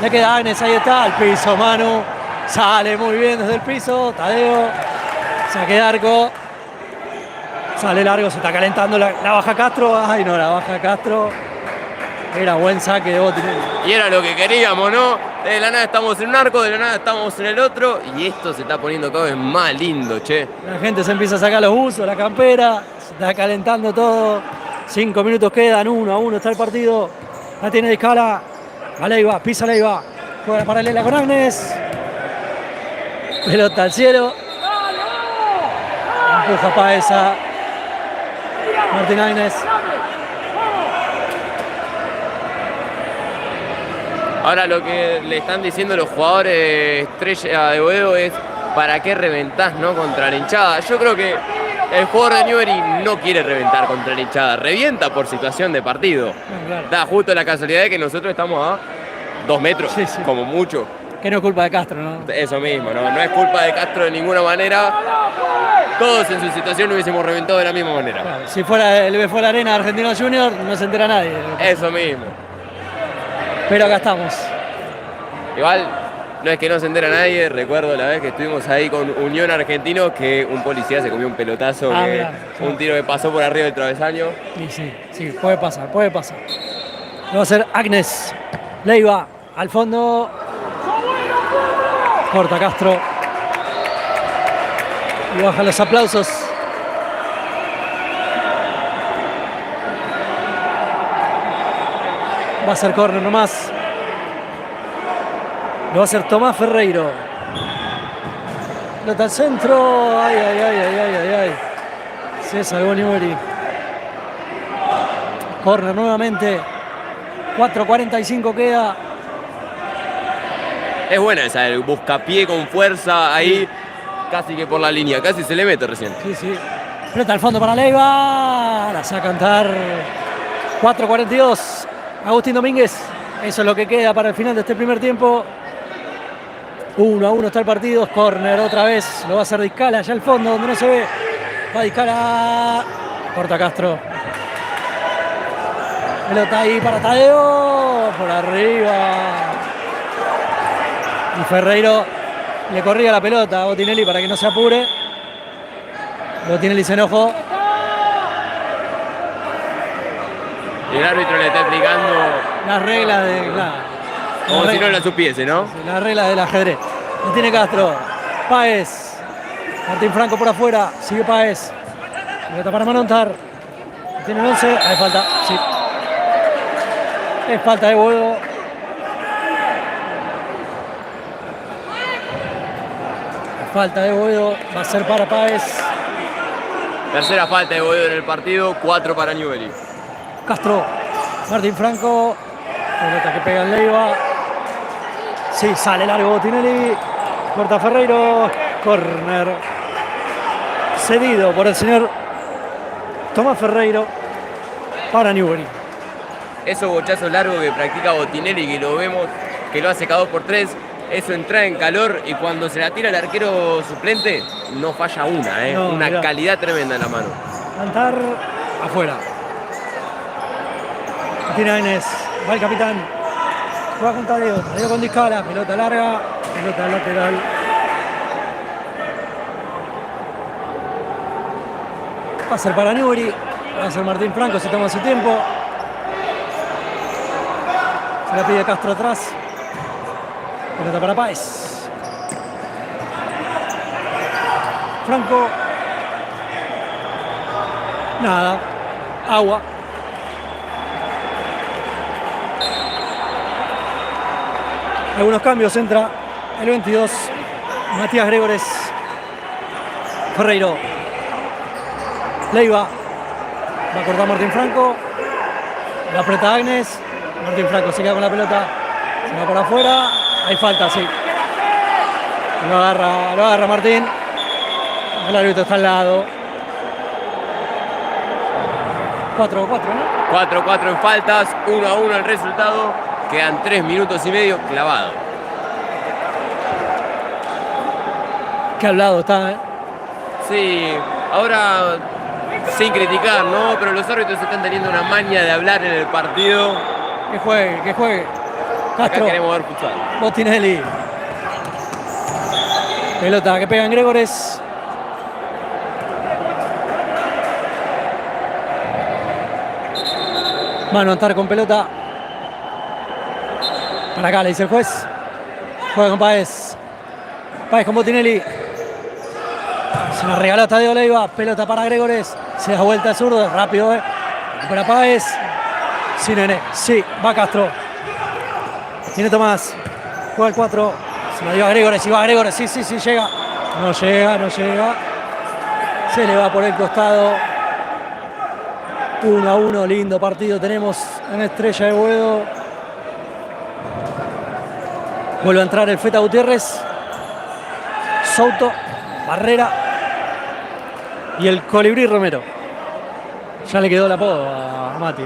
Le queda Agnes, ahí está, al piso, Manu. Sale muy bien desde el piso. Tadeo. Saque de arco. Sale largo, se está calentando, la baja Castro. Ay, no, la baja Castro. Era buen saque de Botinelli. Y era lo que queríamos, ¿no? De la nada estamos en un arco, de la nada estamos en el otro. Y esto se está poniendo cada vez más lindo, che. La gente se empieza a sacar los buzos, la campera. Se está calentando todo. 5 minutos quedan, 1-1 está el partido. La tiene Discala. A Leiva, pisa Leiva. Juega paralela con Agnes. Pelota al cielo. Empuja Páez a Martín Agnes. Ahora lo que le están diciendo los jugadores Estrella de Boedo es ¿para qué reventás, no, contra la hinchada? Yo creo que el jugador de Newbery no quiere reventar contra la hinchada, revienta por situación de partido. Claro. Da justo la casualidad de que nosotros estamos a 2 metros, Sí. como mucho. Que no es culpa de Castro, ¿no? Eso mismo, no es culpa de Castro de ninguna manera. Todos en su situación hubiésemos reventado de la misma manera. Claro, si fuera el BF la Arena Argentino Junior, no se entera nadie. Eso mismo. Pero acá estamos. Igual, no es que no se entera nadie. Recuerdo la vez que estuvimos ahí con Unión Argentino que un policía se comió un pelotazo, Mirá, un tiro que pasó por arriba del travesaño. Y sí, puede pasar. Lo va a hacer Agnes. Leiva, al fondo. Corta Castro. Y bajan los aplausos. Va a ser córner nomás. Lo va a hacer Tomás Ferreiro. Pelota al centro. Ay. Se salvó Newbery. Córner nuevamente. 4:45 queda. Es buena esa, el buscapié con fuerza ahí, casi que por la línea, casi se le mete recién. Sí. Pelota al fondo para Leiva. La saca a cantar. 4:42. Agustín Domínguez. Eso es lo que queda para el final de este primer tiempo. 1-1 está el partido. Córner otra vez. Lo va a hacer Discala allá al fondo donde no se ve. Va Discala. Corta Castro. Pelota ahí para Tadeo. Por arriba. Y Ferreiro le corría la pelota a Botinelli para que no se apure. Botinelli se enojó. Y el árbitro le está explicando Las reglas de. Claro, como si no la supiese, ¿no? las reglas del ajedrez. Lo tiene Castro. Páez. Martín Franco por afuera. Sigue Páez. Pelota para Manontar. Tiene el 11. Hay falta. Sí. Es falta de Boedo. Falta de Boedo. Va a ser para Páez. Tercera falta de Boedo en el partido, 4 para Newbery. Castro. Martín Franco. Pelota que pega en Leiva. Sí, sale largo Botinelli. Corta Ferreiro. Corner. Cedido por el señor Tomás Ferreiro para Newbery. Esos bochazos largos que practica Botinelli, que lo vemos, que lo hace cada 2 por 3, eso entra en calor y cuando se la tira el arquero suplente, no falla una, No, una mirá. calidad tremenda en la mano. Cantar afuera. Martín Inés, va el capitán. Juega con Tadeo. Tadeo con Discala. Pelota larga. Pelota lateral. Va a ser para Newbery. Va a ser Martín Franco si toma su tiempo. Se la pide Castro atrás. Pelota para Páez. Franco. Nada. Agua. Algunos cambios, entra el 22, Matías Gregores, Ferreiro, Leiva, va a cortar Martín Franco, la aprieta Agnes, Martín Franco se queda con la pelota, se va por afuera, hay falta, sí. Lo agarra Martín, el árbitro está al lado. 4-4, ¿no? 4-4 en faltas, 1-1 el resultado. Quedan 3 minutos y medio clavado. Qué hablado está, ¿eh? Sí, ahora sin criticar, ¿no? Pero los árbitros están teniendo una maña de hablar en el partido. Que juegue, que juegue. Acá Castro, queremos ver futsal. Botinelli. Pelota que pega en Gregores. Mano a anotar con pelota. Para acá le dice el juez. Juega con Páez. Páez con Botinelli. Se la regaló a Tadeo Leiva. Pelota para Gregores. Se da vuelta al zurdo. Rápido, Para Páez. Sí, nene. Sí, va Castro. Tiene Tomás. Juega el 4. Se la dio a Gregores. Y va Gregores. Sí, llega. No llega. Se le va por el costado. 1-1. Lindo partido tenemos en Estrella de Boedo. Vuelve a entrar el Feta Gutiérrez, Souto, Barrera y el Colibrí Romero. Ya le quedó el apodo a Mati.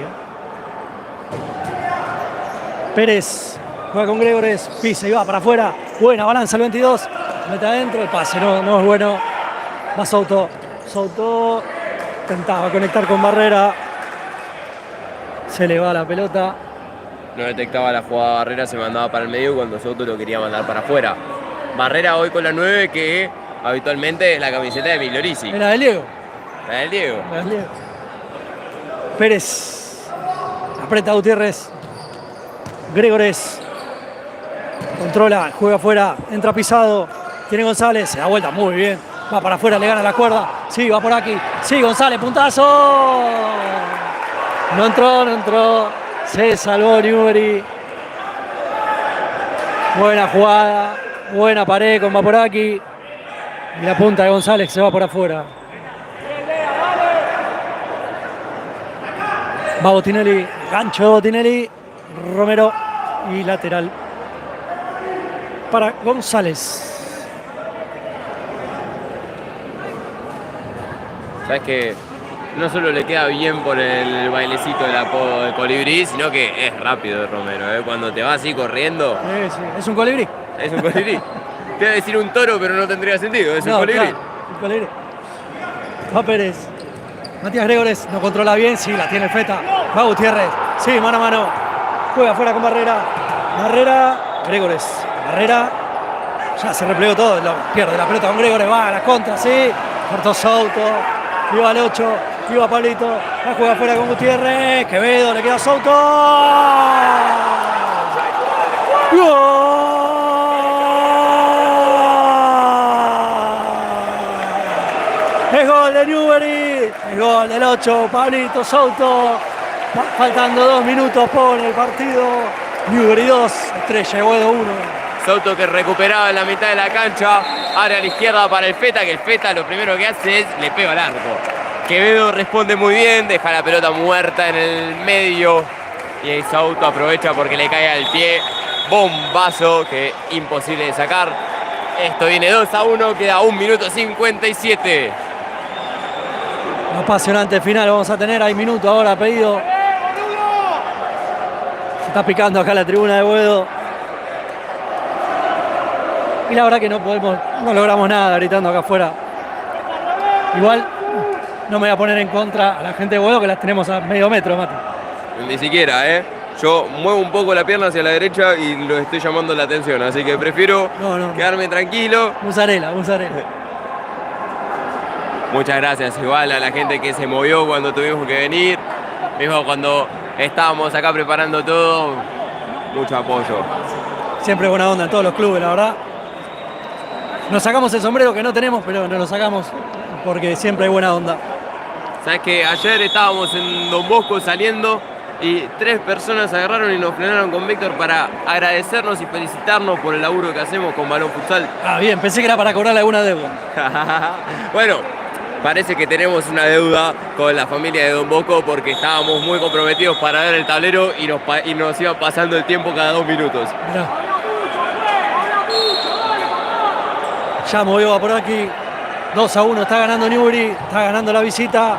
Pérez juega con Gregores, pisa y va para afuera. Buena balanza el 22, mete adentro, el pase no es bueno. Va Souto. Souto intentaba conectar con Barrera. Se le va la pelota. No detectaba la jugada Barrera, se mandaba para el medio cuando Soto lo quería mandar para afuera. Barrera hoy con la 9, que habitualmente es la camiseta de Migliorizzi. Era del Diego. La del Diego. Pérez. Aprieta Gutiérrez. Gregores. Controla, juega afuera, entra pisado. Tiene González, se da vuelta muy bien. Va para afuera, le gana la cuerda. Sí, va por aquí. Sí, González, puntazo. No entró. Se salvó Newbery. Buena jugada. Buena pared con Vaporaki. Y la punta de González se va por afuera. Va Botinelli. Gancho de Botinelli. Romero. Y lateral para González. ¿Sabes qué? No solo le queda bien por el bailecito del apodo de Colibrí, sino que es rápido el Romero, Cuando te va así corriendo. Sí. Es un colibrí. Es un colibrí. Te iba a decir un toro, pero no tendría sentido. Es un colibrí. Claro, un colibrí. Va Pérez. Matías Gregores no controla bien. Sí, la tiene el Feta. Va Gutiérrez. Sí, mano a mano. Juega afuera con Barrera. Gregores. Barrera. Ya se replegó todo. Pierde la pelota con Gregores. Va a la contra, sí. Cortó Souto. Iba al 8. Iba Pablito. La juega afuera con Gutiérrez. Quevedo. Le queda Souto. ¡Gol! Es gol de Newbery. Es gol del 8. Pablito Souto. Faltando 2 minutos pone el partido. Newbery 2. Estrella de Boedo 1. Souto que recuperaba en la mitad de la cancha. Área a la izquierda para el Feta, que el Feta lo primero que hace es le pega al arco. Quevedo responde muy bien, deja la pelota muerta en el medio Y ahí Souto aprovecha porque le cae al pie. Bombazo que imposible de sacar. Esto viene 2-1, queda 1 minuto 57. Apasionante final vamos a tener, hay minuto ahora pedido. Se está picando acá la tribuna de Boedo. Y la verdad que no logramos nada gritando acá afuera. Igual no me voy a poner en contra a la gente de Boedo, que las tenemos a medio metro, Mati. Ni siquiera, Yo muevo un poco la pierna hacia la derecha y lo estoy llamando la atención, así que prefiero quedarme tranquilo. Musarela. Muchas gracias igual a la gente que se movió cuando tuvimos que venir, mismo cuando estábamos acá preparando todo, mucho apoyo. Siempre buena onda en todos los clubes, la verdad. Nos sacamos el sombrero que no tenemos, pero nos lo sacamos porque siempre hay buena onda. Sabes que ayer estábamos en Don Bosco saliendo y 3 personas agarraron y nos frenaron con Víctor para agradecernos y felicitarnos por el laburo que hacemos con Balón Futsal. Ah, bien, pensé que era para cobrarle alguna deuda. Bueno, parece que tenemos una deuda con la familia de Don Bosco porque estábamos muy comprometidos para ver el tablero y nos iba pasando el tiempo cada 2 minutos. Mirá. Ya movió por aquí. 2-1, está ganando Newbery, está ganando la visita.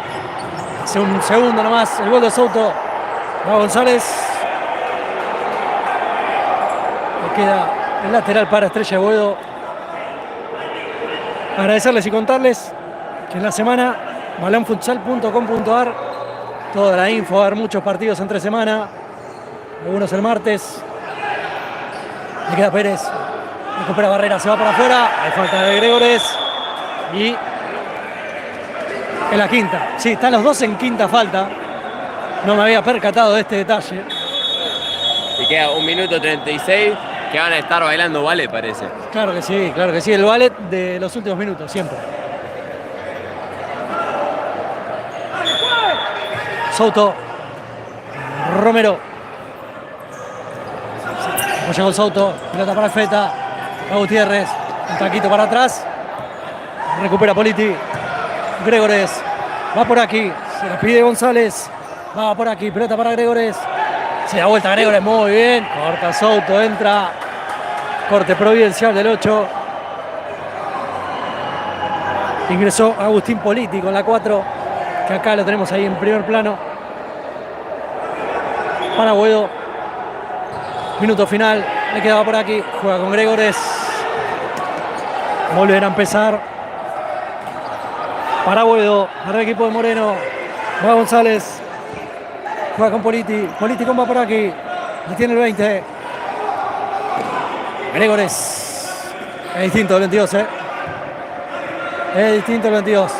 Hace un segundo nomás, el gol de Souto. Va González. Le queda el lateral para Estrella de Boedo. Agradecerles y contarles que en la semana balonfutsal.com.ar toda la info, va a haber muchos partidos entre semana, algunos el martes. Le queda Pérez, recupera Barrera, se va para afuera, hay falta de Gregores y en la quinta, sí, están los dos en quinta falta, no me había percatado de este detalle. Y queda 1 minuto 36 que van a estar bailando ballet, parece. Claro que sí, el ballet de los últimos minutos, siempre. Souto, Romero, apoya con Souto, pelota para el Feta, a Gutiérrez, un taquito para atrás, recupera Politi, Gregores, va por aquí, se la pide González, va por aquí, pelota para Gregores, se da vuelta Gregores, muy bien, corta Souto, entra, corte providencial del 8, ingresó Agustín Politi con la 4, que acá lo tenemos ahí en primer plano. Para Boedo. Minuto final. Le quedaba por aquí. Juega con Gregores. Volverá a empezar. Para Boedo. Para el equipo de Moreno. Va González. Juega con Politi. Politi va por aquí. Le tiene el 20. Gregores. Es distinto el 22, Es distinto el 22.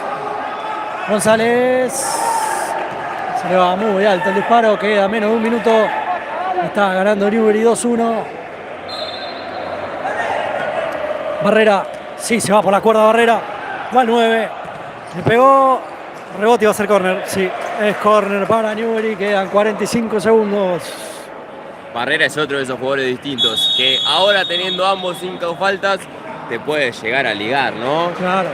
González, se le va muy alto el disparo, queda menos de 1 minuto, está ganando Newbery 2-1. Barrera, sí, se va por la cuerda Barrera, va al 9, le pegó, rebote y va a ser córner, sí, es córner para Newbery, quedan 45 segundos. Barrera es otro de esos jugadores distintos, que ahora teniendo ambos 5 faltas, te puede llegar a ligar, ¿no? Claro.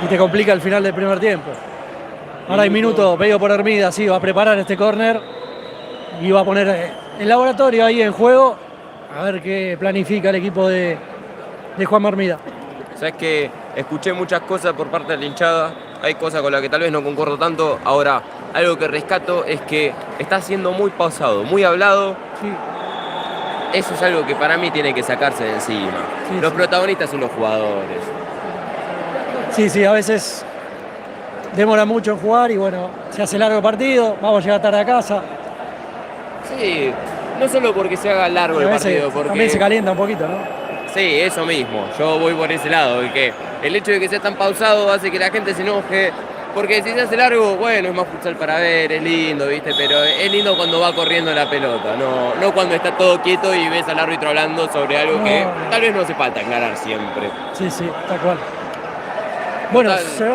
Y te complica el final del primer tiempo. Ahora hay minuto pedido por Hermida, sí, va a preparar este córner y va a poner el laboratorio ahí en juego, a ver qué planifica el equipo de Juan Hermida. Sabes que escuché muchas cosas por parte de la hinchada, hay cosas con las que tal vez no concuerdo tanto. Ahora, algo que rescato es que está siendo muy pausado, muy hablado. Sí. Eso es algo que para mí tiene que sacarse de encima. Sí, los protagonistas son los jugadores. Sí, a veces demora mucho en jugar y bueno, se hace largo el partido, vamos a llegar tarde a casa. Sí, no solo porque se haga largo el partido, porque también se calienta un poquito, ¿no? Sí, eso mismo, yo voy por ese lado, que el hecho de que sea tan pausado hace que la gente se enoje, porque si se hace largo, bueno, es más futsal para ver, es lindo, ¿viste? Pero es lindo cuando va corriendo la pelota, no cuando está todo quieto y ves al árbitro hablando sobre algo que tal vez no hace falta aclarar siempre. Sí, tal cual. Bueno, se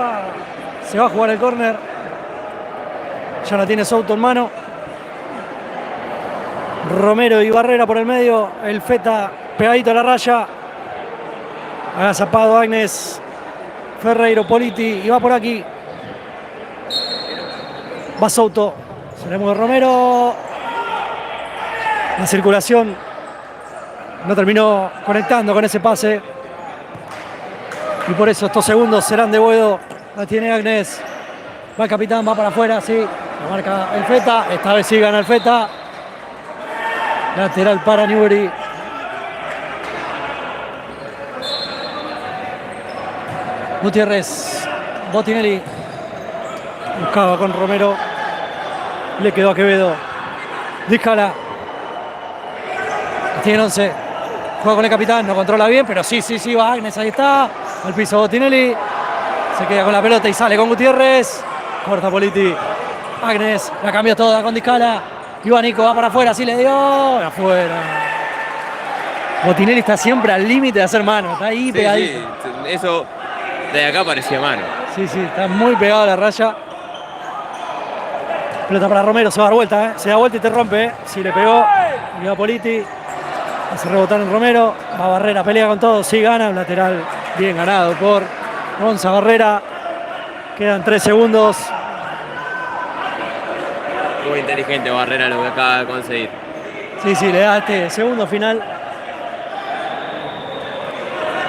va a jugar el córner. Ya la tiene Souto en mano. Romero y Barrera por el medio. El Feta pegadito a la raya. Agazapado Agnes. Ferreiro, Politi. Y va por aquí. Va Souto. Se le mueve Romero. La circulación no terminó conectando con ese pase. Y por eso estos segundos serán de Boedo. La tiene Agnes. Va el capitán, va para afuera, sí. La marca el Feta. Esta vez sí gana el Feta. Lateral para Newbery. Gutiérrez. Botinelli. Buscaba con Romero. Le quedó a Quevedo. Díjala. Tiene 11. Juega con el capitán. No controla bien, pero sí, va Agnes. Ahí está. Al piso Botinelli. Se queda con la pelota y sale con Gutiérrez. Corta Politi. Agnes la cambió toda con Discala. Ivanico va para afuera, sí le dio. Afuera. Botinelli está siempre al límite de hacer mano. Está ahí pegadito. Sí, eso de acá parecía mano. Sí, está muy pegado a la raya. Pelota para Romero, se va a dar vuelta, se da vuelta y te rompe. Sí le pegó. Y va Politi. Hace rebotar en Romero. Va Barrera, pelea con todo. Sí gana. Un lateral bien ganado por Gonza Barrera. Quedan 3 segundos. Muy inteligente Barrera lo que acaba de conseguir. Sí, le da este segundo final.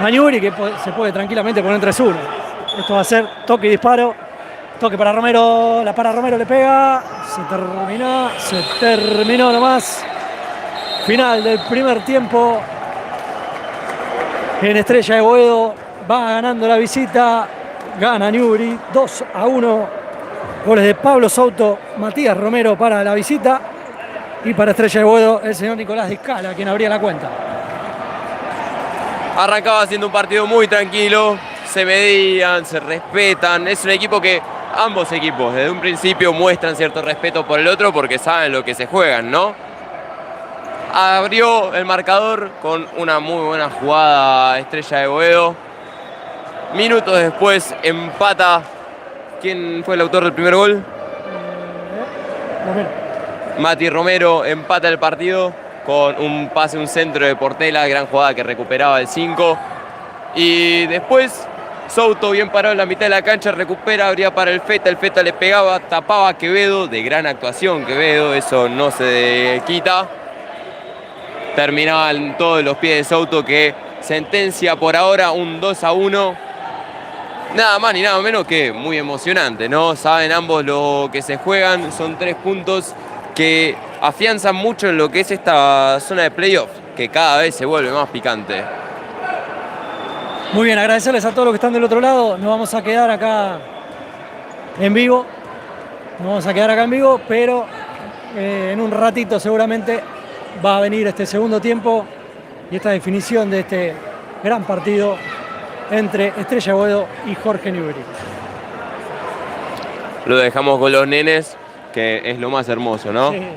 Maniuri que se puede tranquilamente poner 3-1. Esto va a ser toque y disparo. Toque para Romero. La para Romero, le pega. Se terminó nomás. Final del primer tiempo. En Estrella de Boedo va ganando la visita. Gana Newbery 2-1. Goles de Pablo Souto, Matías Romero para la visita. Y para Estrella de Boedo, el señor Nicolás Discala, quien abría la cuenta. Arrancaba siendo un partido muy tranquilo. Se medían, se respetan. Es un equipo que ambos equipos desde un principio muestran cierto respeto por el otro porque saben lo que se juegan, ¿no? Abrió el marcador con una muy buena jugada Estrella de Boedo. Minutos después empata. ¿Quién fue el autor del primer gol? Romero. Mati Romero empata el partido con un pase, un centro de Portela, gran jugada que recuperaba el 5. Y después Souto bien parado en la mitad de la cancha, recupera, abría para el Feta le pegaba, tapaba a Quevedo, de gran actuación Quevedo, eso no se quita. Terminaban todos los pies de Souto que sentencia por ahora un 2-1. Nada más ni nada menos que muy emocionante, ¿no? Saben ambos lo que se juegan, son 3 puntos que afianzan mucho en lo que es esta zona de playoff, que cada vez se vuelve más picante. Muy bien, agradecerles a todos los que están del otro lado. Nos vamos a quedar acá en vivo. Pero en un ratito seguramente va a venir este segundo tiempo y esta definición de este gran partido entre Estrella Boedo y Jorge Newbery. Lo dejamos con los nenes, que es lo más hermoso, ¿no? Sí.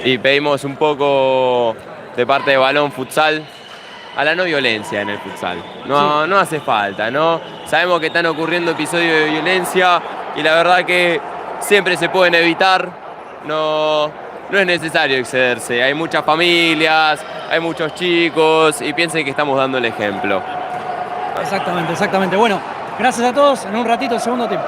Y pedimos un poco de parte de Balón Futsal a la no violencia en el futsal. No hace falta, ¿no? Sabemos que están ocurriendo episodios de violencia y la verdad que siempre se pueden evitar. No es necesario excederse. Hay muchas familias, hay muchos chicos y piensen que estamos dando el ejemplo. Exactamente. Bueno, gracias a todos. En un ratito el segundo tiempo.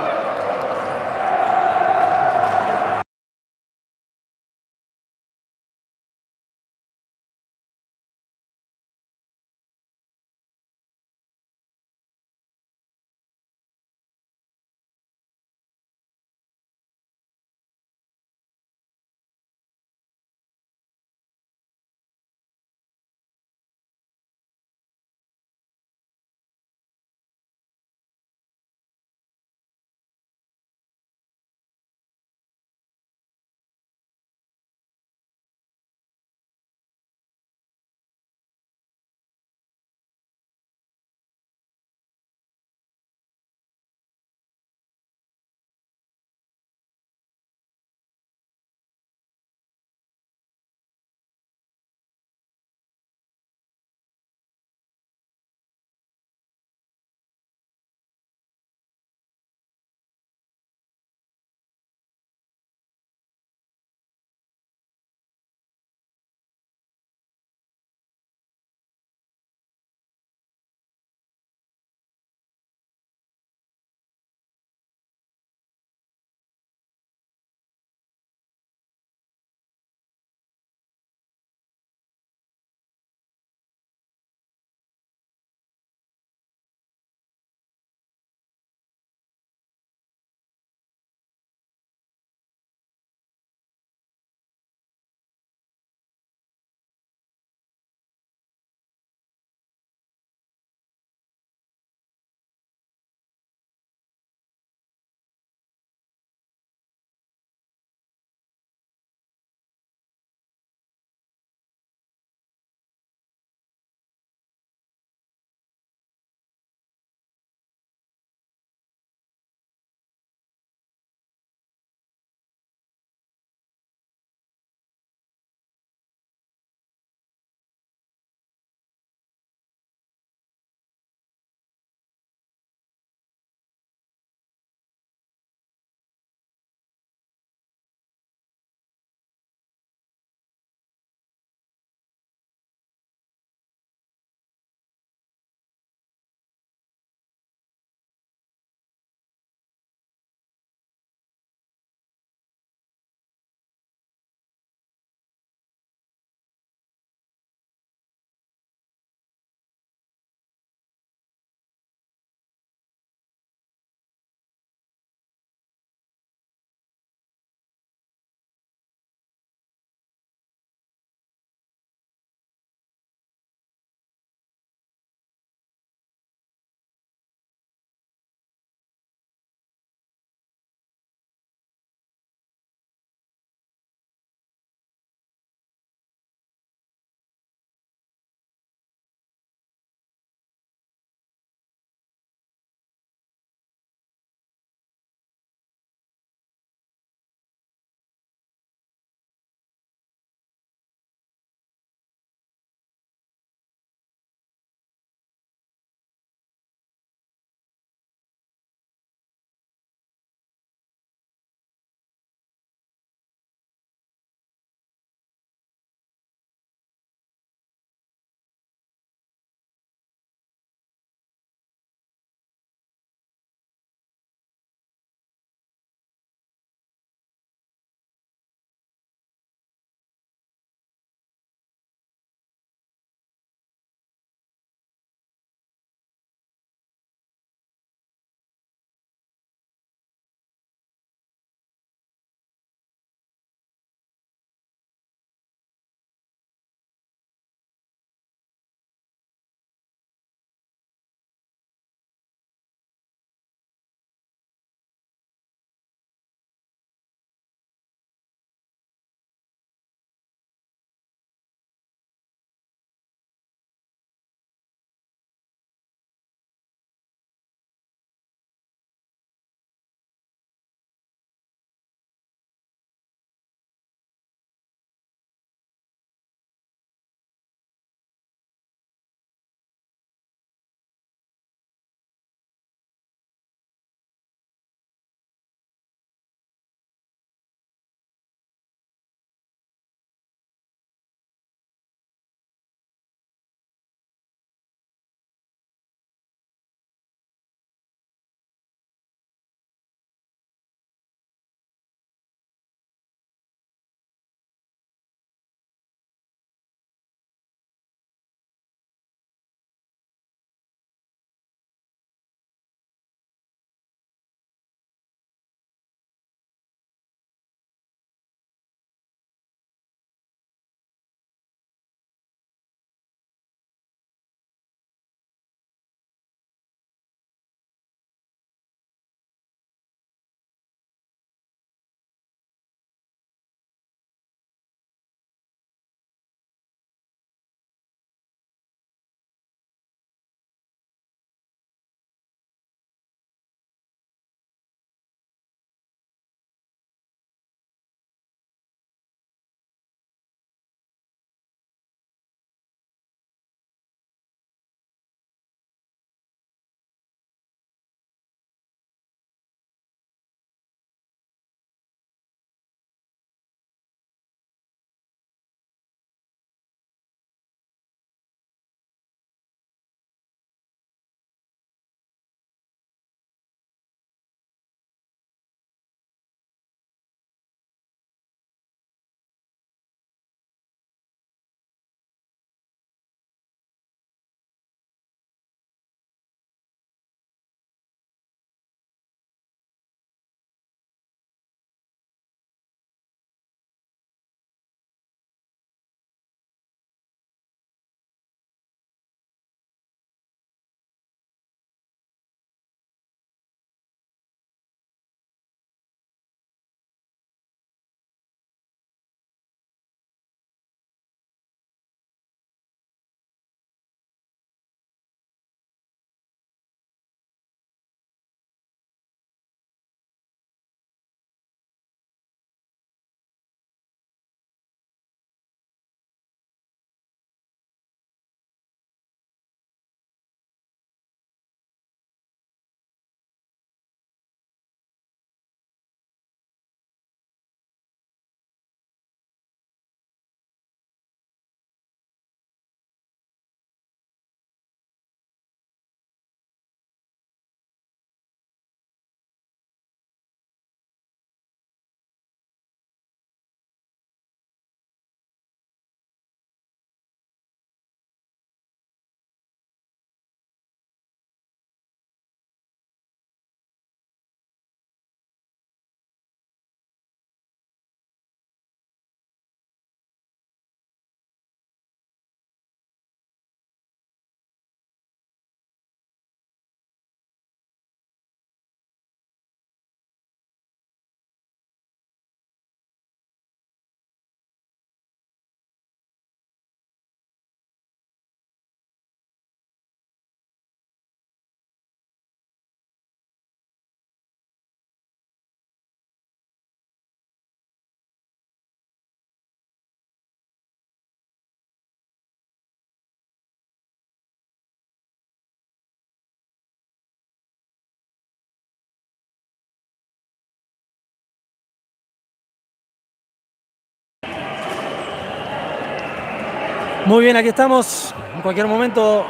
Muy bien, aquí estamos. En cualquier momento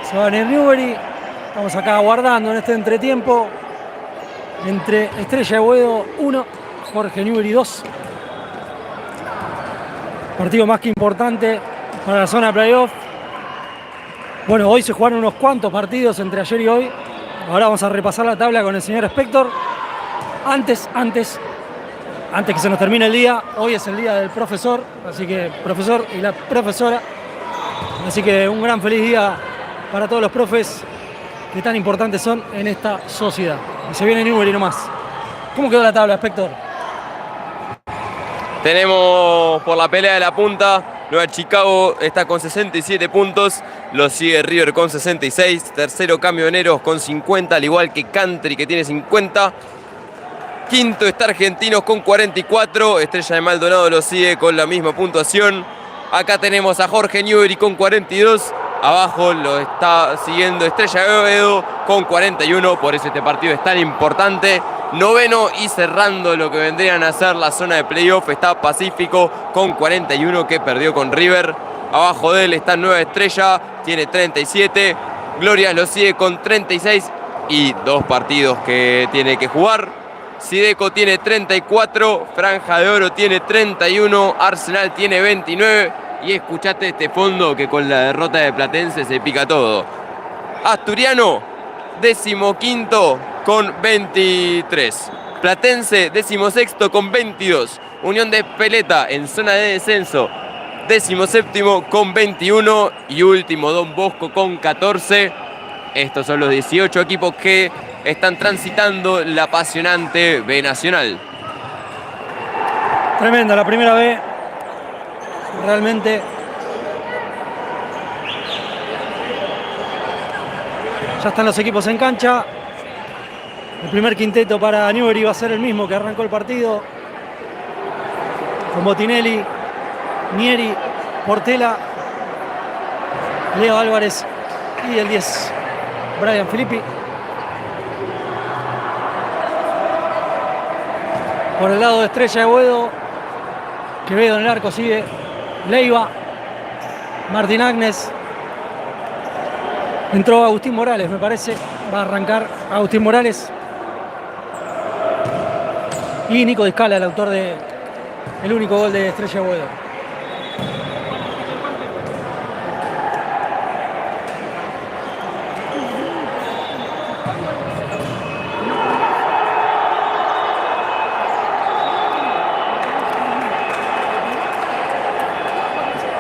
se va a venir Newbery. Estamos acá aguardando en este entretiempo entre Estrella de Boedo 1, Jorge Newbery 2. Partido más que importante para la zona de playoff. Bueno, hoy se jugaron unos cuantos partidos entre ayer y hoy. Ahora vamos a repasar la tabla con el señor Spector. Antes que se nos termine el día, hoy es el día del profesor, así que profesor y la profesora. Así que un gran feliz día para todos los profes que tan importantes son en esta sociedad. Y se viene Newbery nomás. ¿Cómo quedó la tabla, Spector? Tenemos por la pelea de la punta, Nueva Chicago está con 67 puntos, lo sigue River con 66, tercero Camioneros con 50, al igual que Country que tiene 50. Quinto está Argentinos con 44, Estrella de Maldonado lo sigue con la misma puntuación. Acá tenemos a Jorge Newbery con 42, abajo lo está siguiendo Estrella de Boedo con 41, por eso este partido es tan importante. Noveno y cerrando lo que vendrían a ser la zona de playoff está Pacífico con 41 que perdió con River. Abajo de él está Nueva Estrella, tiene 37. Glorias lo sigue con 36 y 2 partidos que tiene que jugar. Sideco tiene 34, Franja de Oro tiene 31, Arsenal tiene 29. Y escuchate este fondo que con la derrota de Platense se pica todo. Asturiano, 15º con 23. Platense, 16º con 22. Unión de Peleta en zona de descenso, 17º con 21. Y último, Don Bosco con 14. Estos son los 18 equipos que están transitando la apasionante B Nacional. Tremenda la primera B. Realmente. Ya están los equipos en cancha. El primer quinteto para Newbery va a ser el mismo que arrancó el partido. Con Botinelli, Nieri, Portela, Leo Álvarez y el 10, Brian Filippi. Por el lado de Estrella de Boedo, Quevedo en el arco sigue Leiva, Martín Agnes. Entró Agustín Morales, me parece. Va a arrancar Agustín Morales. Y Nico Discala, el autor del único gol de Estrella de Boedo.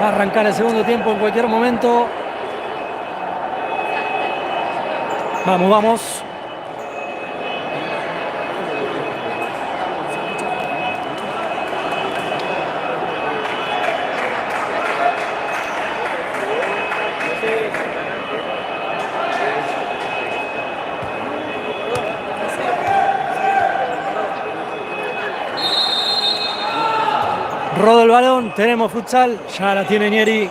Va a arrancar el segundo tiempo en cualquier momento. Vamos, vamos. Rodo el balón, tenemos futsal, ya la tiene Nieri,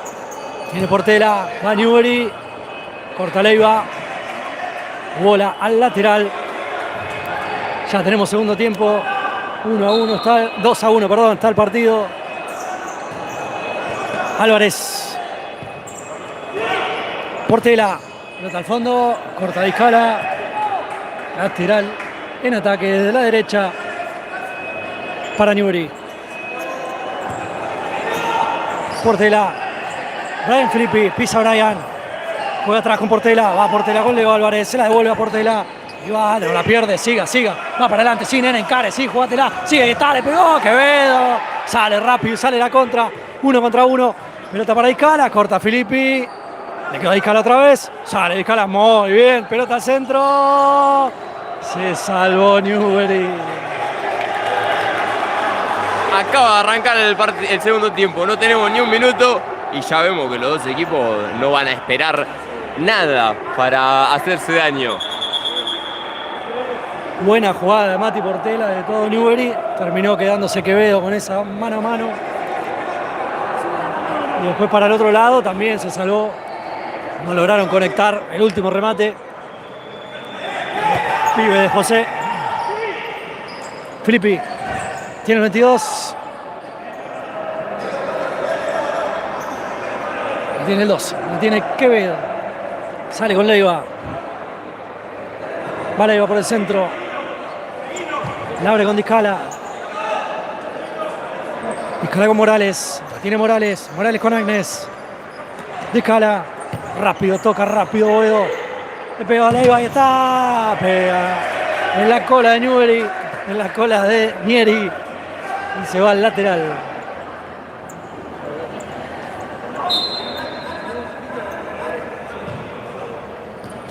tiene Portela, va Newbery, corta Leiva, bola al lateral. Ya tenemos segundo tiempo, 1-1, está 2-1, perdón, está el partido. Álvarez, Portela, pelota al fondo, corta Discala, lateral en ataque desde la derecha para Newbery. Portela, Brian Filippi, pisa Brian, juega atrás con Portela, va Portela con Leo Álvarez, se la devuelve a Portela, y va, no la pierde, siga, va para adelante, sí, nene, encare, sí, jugátela, sigue, ahí está, le pegó, Quevedo, sale rápido, sale la contra, 1 contra 1, pelota para Discala, corta Filippi, le queda Discala otra vez, sale Discala, muy bien, pelota al centro, se salvó Newbery. Acaba de arrancar el segundo tiempo, no tenemos ni un minuto y ya vemos que los dos equipos no van a esperar nada para hacerse daño. Buena jugada de Mati Portela de todo Newbery, terminó quedándose Quevedo con esa mano a mano. Y después para el otro lado también se salvó, no lograron conectar el último remate. Pibe de José. Filippi tiene el 22. tiene el 12, la tiene Quevedo. Sale con Leiva. Va Leiva por el centro. La abre con Discala. Discala con Morales. La tiene Morales. Morales con Agnes. Discala. Rápido, toca rápido Boedo. Le pega a Leiva y está. Pega en la cola de Newbery. En la cola de Nieri. Y se va al lateral.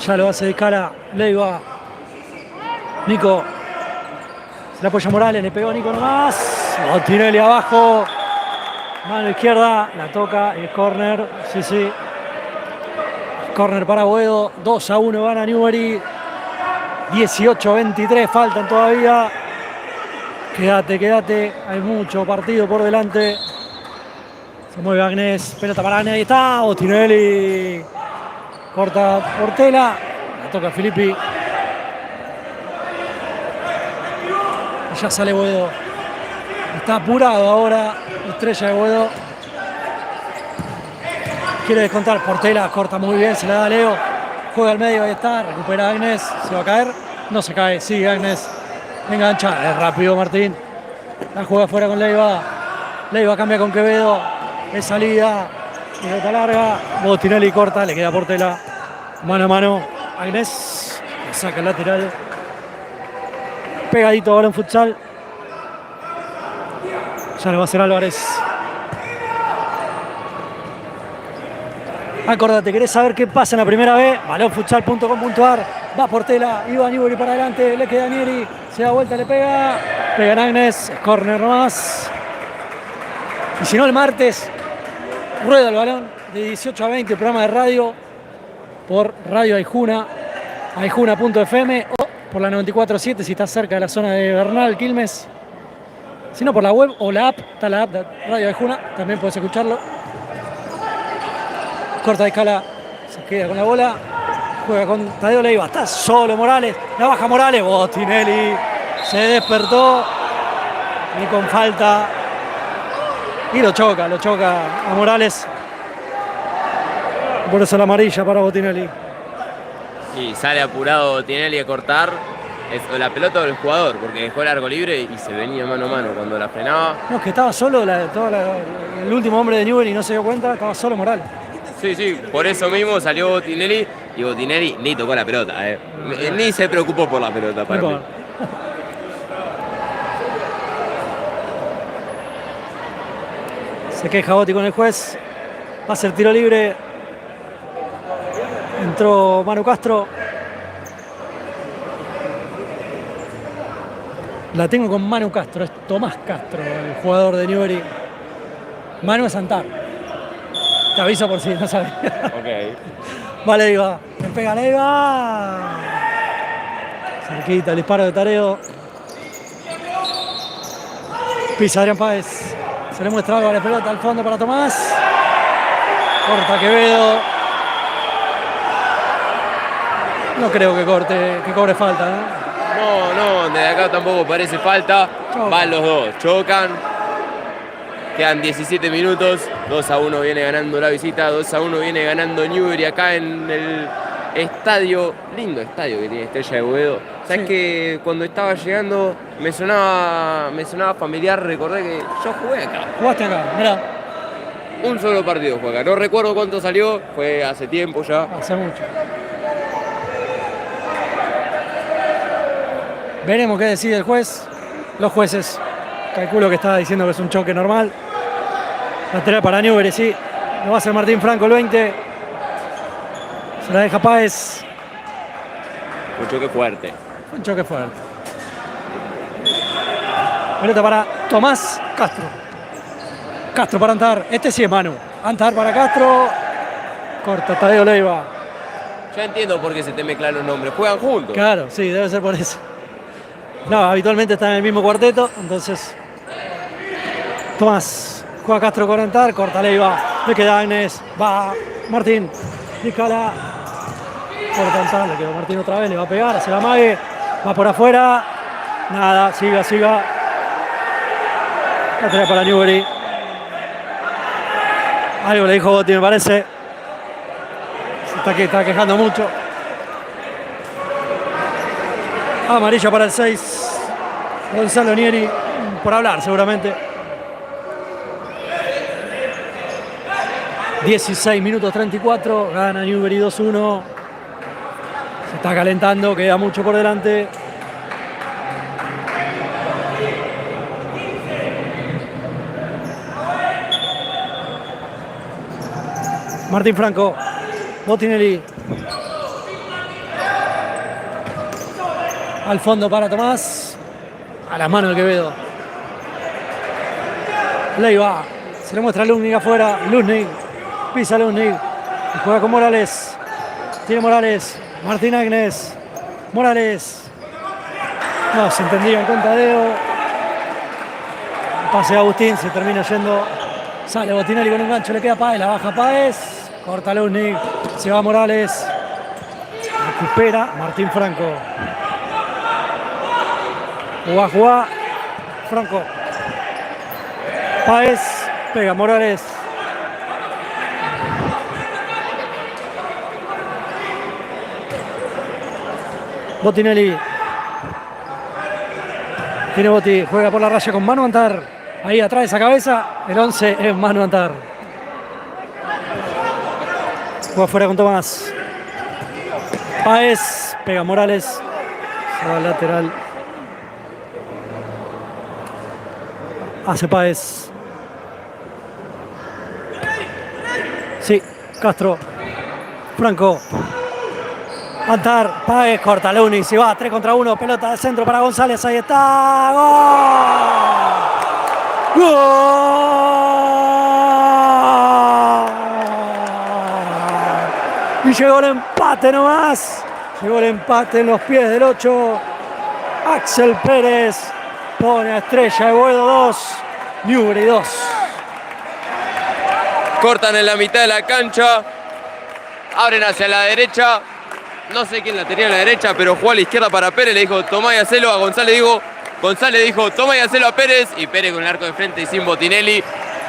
Ya lo hace Discala. Leiva. Nico. Se le apoya Morales. Le pegó Nico nomás. Botinelli abajo. Mano izquierda. La toca. Y es córner. Sí, sí. Córner para Boedo. 2-1 gana Newbery. 18-23. Faltan todavía. Quédate. Hay mucho partido por delante. Se mueve Agnes. Pelota para Agnes. Ahí está. Botinelli. Corta Portela. La toca Filippi. Y ya sale Boedo. Está apurado ahora. Estrella de Boedo. Quiere descontar. Portela corta muy bien. Se la da a Leo. Juega al medio. Ahí está. Recupera Agnes. Se va a caer. No se cae. Sigue Agnes. Engancha. Es rápido Martín. La juega fuera con Leiva. Leiva cambia con Quevedo. Es salida. Pelota larga. Botinelli corta. Le queda Portela. Mano a mano. Agnes. Le saca el lateral. Pegadito balón futsal. Ya lo va a hacer Álvarez. Acordate, ¿querés saber qué pasa en la primera vez? Balonfutsal.com.ar. Va Portela, iba Newbery para adelante, le queda Nieri, se da vuelta, le pega. Pega en Agnes, es córner nomás. Y si no, el martes, rueda el balón de 18 a 20, programa de radio por Radio Aijuna, aijuna.fm o por la 94.7 si estás cerca de la zona de Bernal, Quilmes. Si no, por la web o la app, está la app de Radio Aijuna, también puedes escucharlo. Corta Discala, se queda con la bola, juega con Tadeo Leiva, está solo Morales, la baja Morales, Botinelli se despertó y con falta y lo choca a Morales. Por eso la amarilla para Botinelli. Y sale apurado Botinelli a cortar la pelota del jugador, porque dejó el arco libre y se venía mano a mano cuando la frenaba. No, es que estaba solo el último hombre de Newbery y no se dio cuenta, estaba solo Morales. Sí, por eso mismo salió Botinelli y Botinelli ni tocó la pelota, ni se preocupó por la pelota para mí. Se queja Botti con el juez, va a ser tiro libre. Entró Manu Castro. La tengo con Manu Castro, es Tomás Castro, el jugador de Newbery. Manu es Santar. Te aviso por si no sabes. Ok. Va Leiva, le pega Leiva. Cerquita el disparo de Tareo. Pisa Adrián Páez. Se le muestra algo a la pelota al fondo para Tomás. Corta Quevedo. No creo que cobre falta, ¿no? No, desde acá tampoco parece falta. Chocan. Van los dos, chocan. Quedan 17 minutos. 2-1 viene ganando la visita. 2-1 viene ganando Newbery acá en el estadio. Lindo estadio que tiene Estrella de Boedo. Sabes que cuando estaba llegando me sonaba familiar. Recordé que yo jugué acá. Jugaste acá, mirá. Un solo partido jugué acá. No recuerdo cuánto salió. Fue hace tiempo ya. Hace mucho. Veremos qué decide el juez. Los jueces. Calculo que estaba diciendo que es un choque normal. Lateral para Newbery, sí. Lo va a hacer Martín Franco el 20. Se la deja Páez. Un choque fuerte. Un choque fuerte. Pelota para Tomás Castro. Castro para Antar. Este sí es Manu. Antar para Castro. Corta Tadeo Leiva. Ya entiendo por qué se te mezclan los nombres. Juegan juntos. Claro, sí, debe ser por eso. No, habitualmente están en el mismo cuarteto, entonces. Tomás. Juega Castro con Antar, corta Leiva, le queda Agnes, va Martín, Discala, corta Antar, le quedó Martín otra vez, le va a pegar, hace la mague, va por afuera, nada, siga. La trae para Newbery. Algo le dijo Botti, me parece. está quejando mucho. Amarilla para el 6. Gonzalo Nieri, por hablar seguramente. 16 minutos 34, gana Newbery 2-1. Se está calentando, queda mucho por delante. Martín Franco, Botinelli. Al fondo para Tomás. A las manos de Quevedo. Leiva. Se le muestra a Luznik afuera. Luznik. Pisa Luznik. Y juega con Morales. Tiene Morales. Martín Agnes. Morales. No, se entendía en contadeo. Pase a Agustín. Se termina yendo. Sale Botinelli con un gancho. Le queda Páez. La baja Páez. Corta Luznik. Se va Morales. Recupera Martín Franco. Jugá. Franco. Páez. Pega Morales. Botinelli. Tiene Boti. Juega por la raya con Manu Antar. Ahí atrás de esa cabeza. El 11 es Manu Antar. Juega fuera con Tomás. Páez. Pega Morales. Se va al lateral. Hace Páez. Sí, Castro. Franco. Antar. Páez. Corta Luni. Se va. 3 contra 1. Pelota de centro para González. Ahí está. ¡Gol! ¡Gol! Y llegó el empate nomás. Llegó el empate en los pies del 8. Axel Pérez. Pone a Estrella de Boedo 2, Newbery 2. Cortan en la mitad de la cancha. Abren hacia la derecha. No sé quién la tenía a la derecha, pero jugó a la izquierda para Pérez. Le dijo, tomá y hacelo a González. González dijo, tomá y hacelo a Pérez. Y Pérez con el arco de frente y sin Botinelli.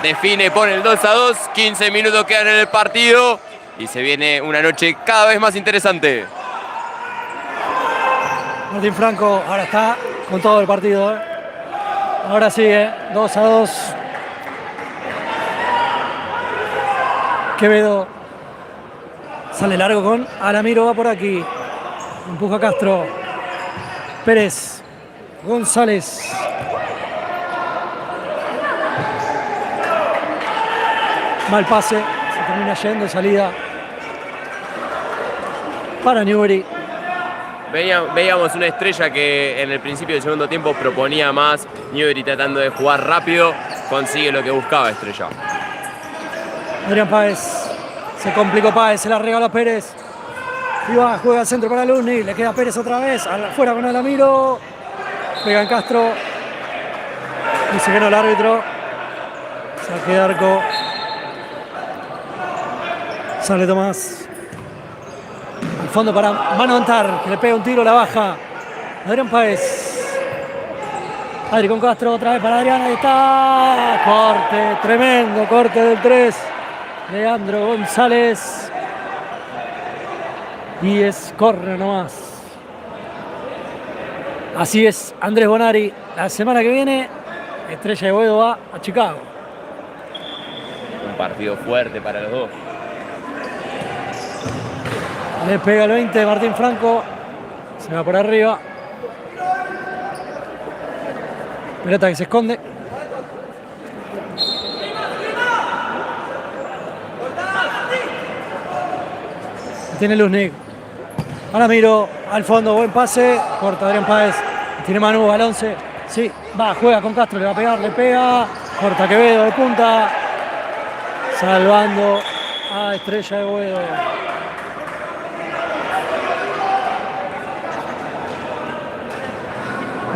Define, pone el 2-2. 15 minutos quedan en el partido. Y se viene una noche cada vez más interesante. Martín Franco ahora está con todo el partido. Ahora sí, 2-2. Quevedo. Sale largo con Alamiro, va por aquí. Empuja Castro. Pérez. González. Mal pase. Se termina yendo, salida para Newbery. Veíamos una Estrella que en el principio del segundo tiempo proponía más. Newbery tratando de jugar rápido, consigue lo que buscaba Estrella. Adrián Páez. Se complicó Páez, se la regaló a Pérez. Y va, juega al centro para Luznik. Le queda Pérez otra vez. Afuera con Alamiro. Pega en Castro. Dice que no el árbitro. Saque de arco. Sale Tomás. Al fondo para Manu Antar, que le pega un tiro, la baja. Adrián Páez. Adri con Castro, otra vez para Adrián, ahí está. Corte, tremendo corte del 3. Leandro González. Y es córner nomás. Así es, Andrés Bonari. La semana que viene, Estrella de Boedo va a Chicago. Un partido fuerte para los dos. Le pega el 20 Martín Franco. Se va por arriba. Pelota que se esconde. Tiene Luznik. Alamiro al fondo, buen pase. Corta Adrián Páez. Tiene Manu al 11. Sí, va, juega con Castro, le va a pegar, le pega. Corta Quevedo de punta. Salvando a Estrella de Boedo.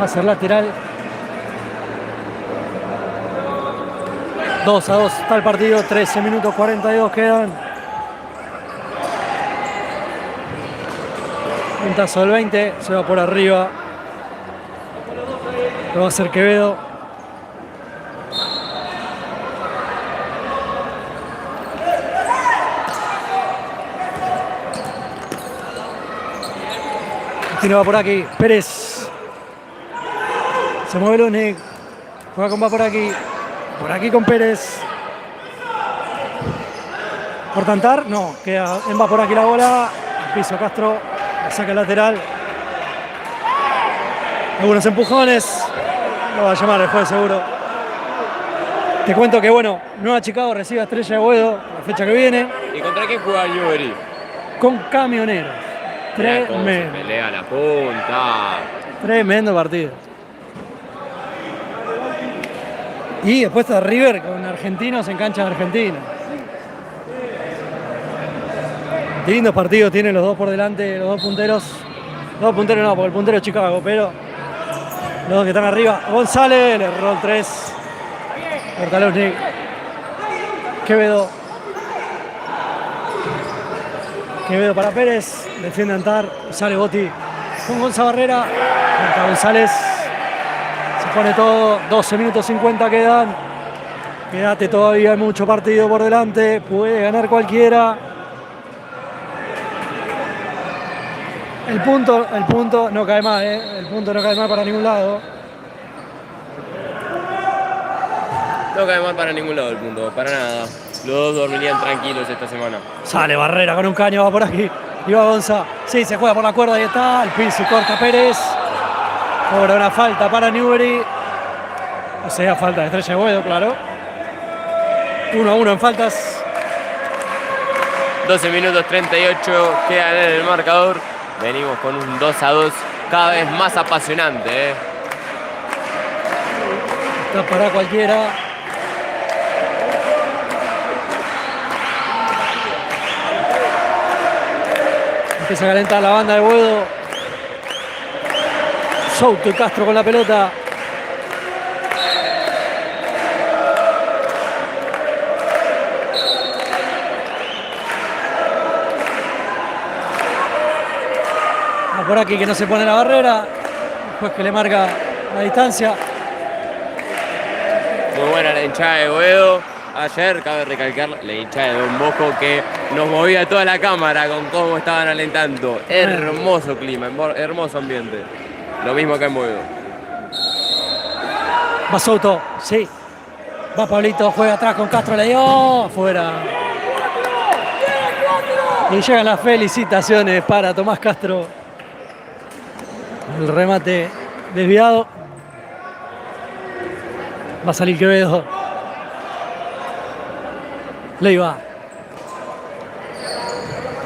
Va a ser lateral. 2-2 está el partido. 13 minutos 42 quedan. Puntazo del 20. Se va por arriba. Lo va a hacer Quevedo. Martino va por aquí. Pérez. Se mueve Luznik. Juega con va por aquí. Por aquí con Pérez. Por tantar, no. Queda en va por aquí la bola. Al piso Castro. La saca el lateral. Algunos empujones. Lo va a llamar el juez seguro. Te cuento que, bueno, Nueva Chicago recibe a Estrella de Boedo la fecha que viene. ¿Y contra quién juega Newbery? Con Camioneros. Mirá cómo se Tremendo. pelea la punta. Tremendo partido. Y después está River con Argentinos en cancha de Argentina. Lindos partidos tienen los dos por delante, los dos punteros. Los dos punteros no, porque el puntero es Chicago, pero los dos que están arriba. González, le erró el 3. Portalosnik. Quevedo. Quevedo para Pérez. Defiende Antar. Sale Botti con Gonza Barrera. Marca González. Se pone todo. 12 minutos 50 quedan. Quédate todavía, hay mucho partido por delante. Puede ganar cualquiera. El punto no cae más, El punto no cae más para ningún lado. No cae mal para ningún lado el punto, para nada. Los dos dormirían tranquilos esta semana. Sale Barrera con un caño, va por aquí. Y va Gonza. Sí, se juega por la cuerda, ahí está. El piso y corta Pérez. Cobra una falta para Newbery. O sea, falta de Estrella de Boedo, claro. 1-1 en faltas. 12 minutos 38 quedan en el marcador. Venimos con un 2-2 cada vez más apasionante. Está para cualquiera. Empieza a calentar la banda de Boedo. Souto y Castro con la pelota. Va por aquí que no se pone la barrera. Después que le marca la distancia. Muy buena la hinchada de Boedo. Ayer, cabe recalcar, la hinchada de Don Bosco que nos movía toda la cámara con cómo estaban alentando. Hermoso clima, hermoso ambiente. Lo mismo que en Boedo. Va Souto, sí. Va Pablito, juega atrás con Castro, le dio afuera. Y llegan las felicitaciones para Tomás Castro. El remate desviado. Va a salir Quevedo. Leiva.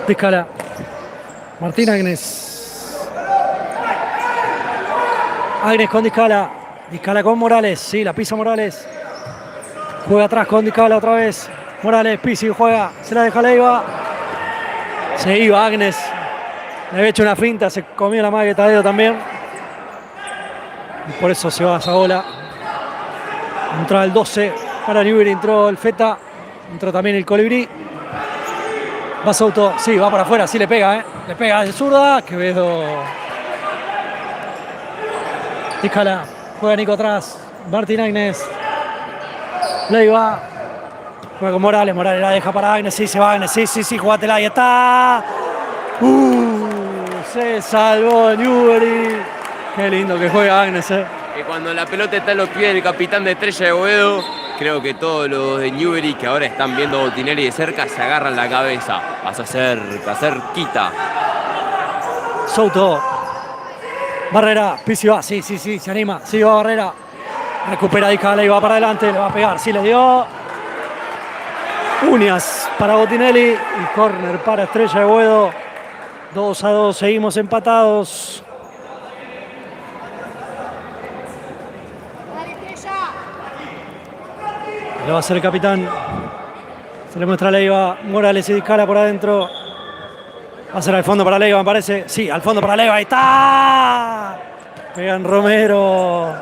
Discala. Martín Agnes. Agnes con Discala. Discala con Morales. Sí, la pisa Morales. Juega atrás con Discala otra vez. Morales, Pisi juega. Se la deja Leiva. Se iba Agnes. Le había hecho una finta. Se comió la mague Tadeo también. Y por eso se va a esa bola. Entró el 12 para Newbery. Entró el Feta. Entró también el Colibrí. Va Souto. Sí, va para afuera. Sí le pega, Le pega de zurda. Quevedo. Discala. Juega Nico atrás. Martín Agnes. Leiva. Juega con Morales. Morales la deja para Agnes. Sí, se va Agnes. Sí. Jugátela. Ahí está. Se salvó Newbery. Qué lindo que juega Agnes, Que cuando la pelota está en los pies del capitán de Estrella de Boedo, creo que todos los de Newbery que ahora están viendo a Botinelli de cerca se agarran la cabeza. Vas a cerquita. Souto. Barrera. Pisi va. Sí, se anima. Sí, va Barrera. Recupera Discala y va para adelante. Le va a pegar. Sí, le dio. Uñas para Botinelli. Y córner para Estrella de Boedo. 2-2. Seguimos empatados. Lo va a hacer el capitán. Se le muestra a Leiva. Morales y Discala por adentro. Va a ser al fondo para Leiva, me parece. Sí, al fondo para Leiva. Ahí está. Pegan Romero.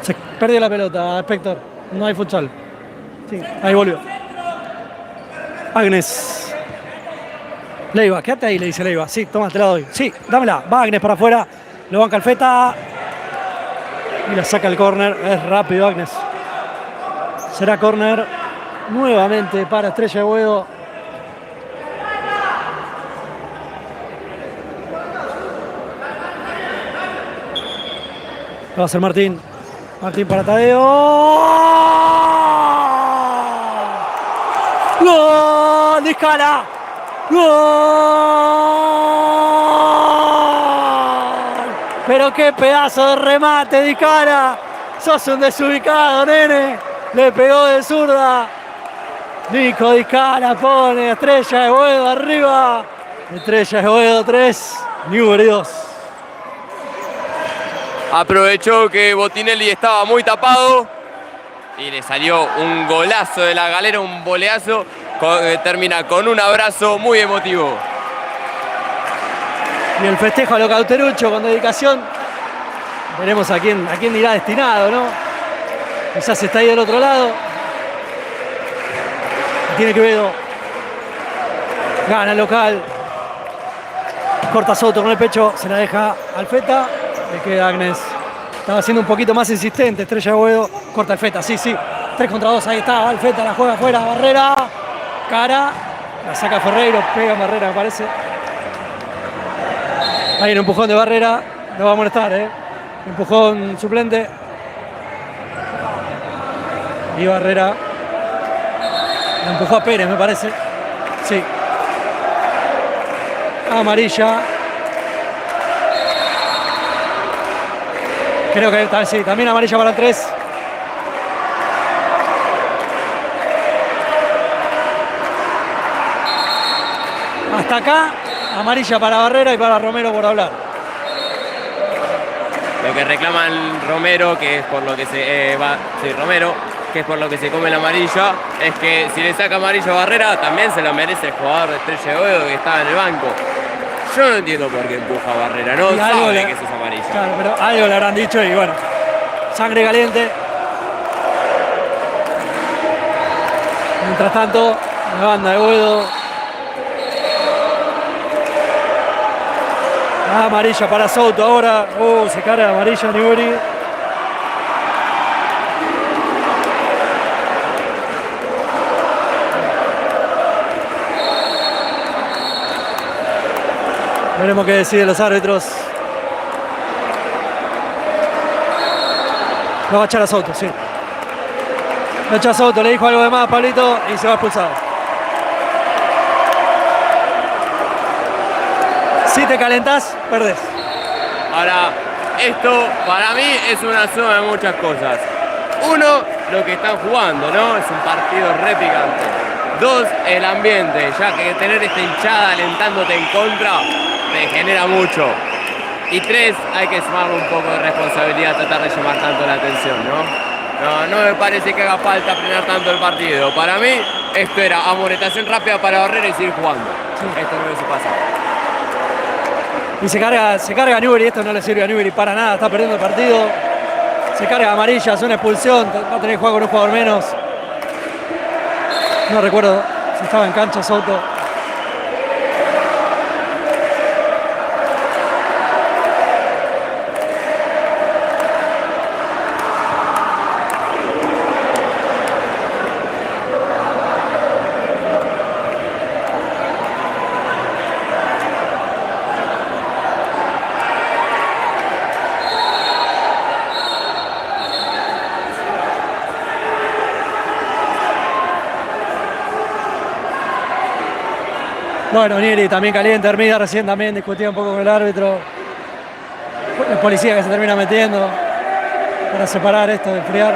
Se perdió la pelota, Spector. No hay futsal. Sí, ahí volvió. Agnes. Leiva, quédate ahí, le dice Leiva. Sí, toma, te la doy. Sí, dámela. Va Agnes para afuera. Lo banca el Feta. Y la saca el córner. Es rápido Agnes. Será córner nuevamente para Estrella de Boedo. va a hacer Martín. Martín para Tadeo. ¡Gol! ¡De Scala! ¡Gol! Pero qué pedazo de remate de Scala. Sos un desubicado, nene. Le pegó de zurda. Nico Di Scala pone Estrella de Boedo arriba. Estrella de Boedo 3, Newbery 2. Aprovechó que Botinelli estaba muy tapado y le salió un golazo de la galera, un voleazo que termina con un abrazo muy emotivo. Y el festejo a lo Cauterucho con dedicación. Veremos a quién irá destinado, ¿no? Quizás está ahí del otro lado. Tiene Quevedo. Gana el local. Corta Soto con el pecho. Se la deja Alfeta. Le queda Agnes. Estaba siendo un poquito más insistente. Estrella de Boedo. Corta Alfeta. Sí. 3 contra 2. Ahí está. Alfeta la juega afuera. Barrera. Cara. La saca Ferreiro. Pega Barrera, me parece. Hay un empujón de Barrera. Lo va a molestar, ¿eh? Empujón suplente. Y Barrera. La empujó a Pérez, me parece. Sí. Amarilla. Creo que sí, también amarilla para el 3. Hasta acá, amarilla para Barrera y para Romero por hablar. Lo que reclaman Romero, que es por lo que Romero, que es por lo que se come la amarilla, es que si le saca amarilla a Barrera, también se lo merece el jugador de Estrella de Boedo que estaba en el banco. Yo no entiendo por qué empuja a Barrera, no sabe que eso es amarilla. Claro, pero algo le habrán dicho y bueno, sangre caliente. Mientras tanto, la banda de Boedo. Amarilla para Soto ahora. Se carga amarilla Newbery. Veremos qué deciden los árbitros. Lo va a echar a Soto, sí. Lo echa a Soto, le dijo algo de más, Pablito, y se va expulsado. Si te calentás, perdés. Ahora, esto para mí es una suma de muchas cosas. Uno, lo que están jugando, ¿no? Es un partido re picante. 2, el ambiente, ya que tener esta hinchada alentándote en contra te genera mucho. Y 3, hay que sumarle un poco de responsabilidad, tratar de llamar tanto la atención, ¿no? No me parece que haga falta frenar tanto el partido. Para mí, esto era amonestación rápida para Barrera y seguir jugando. Sí. Esto no hubiese pasado. Y se carga a Newbery, esto no le sirve a Newbery para nada, está perdiendo el partido. Se carga amarilla, es una expulsión, va a tener que jugar con un jugador menos. No recuerdo si estaba en cancha Soto. Bueno, Nieri también caliente, Hermida recién también discutía un poco con el árbitro. El policía que se termina metiendo para separar esto, de enfriar.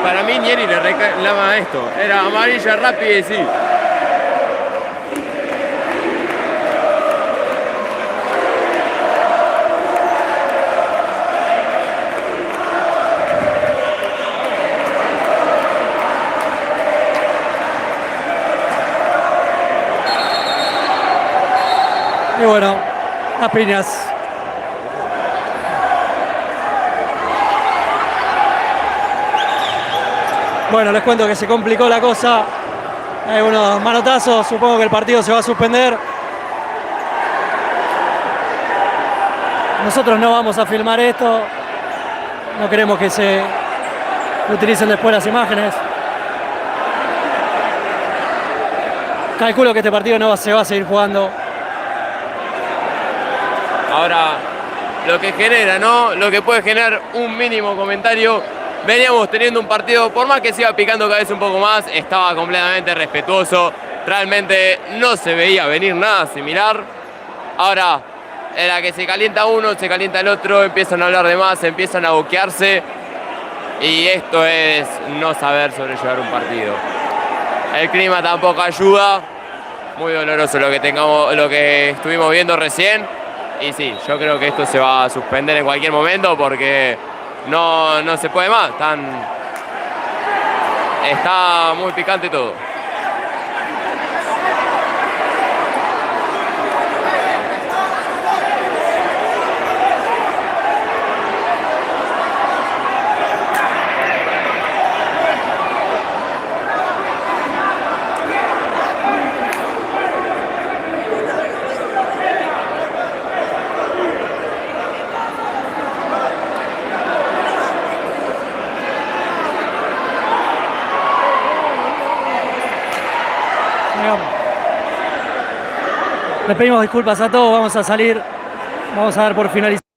Para mí Nieri le reclama esto, era amarilla rápida y sí. Y bueno, las piñas. Bueno, les cuento que se complicó la cosa. Hay unos manotazos, supongo que el partido se va a suspender. Nosotros no vamos a filmar esto. No queremos que se utilicen después las imágenes. Calculo que este partido no se va a seguir jugando. Ahora, lo que genera, ¿no? Lo que puede generar un mínimo comentario. Veníamos teniendo un partido, por más que se iba picando cada vez un poco más, estaba completamente respetuoso. Realmente no se veía venir nada similar. Ahora, en la que se calienta uno, se calienta el otro, empiezan a hablar de más, empiezan a boquearse. Y esto es no saber sobrellevar un partido. El clima tampoco ayuda. Muy doloroso lo que estuvimos viendo recién. Y sí, yo creo que esto se va a suspender en cualquier momento porque no se puede más. Está muy picante todo. Les pedimos disculpas a todos, vamos a salir, vamos a dar por finalizado.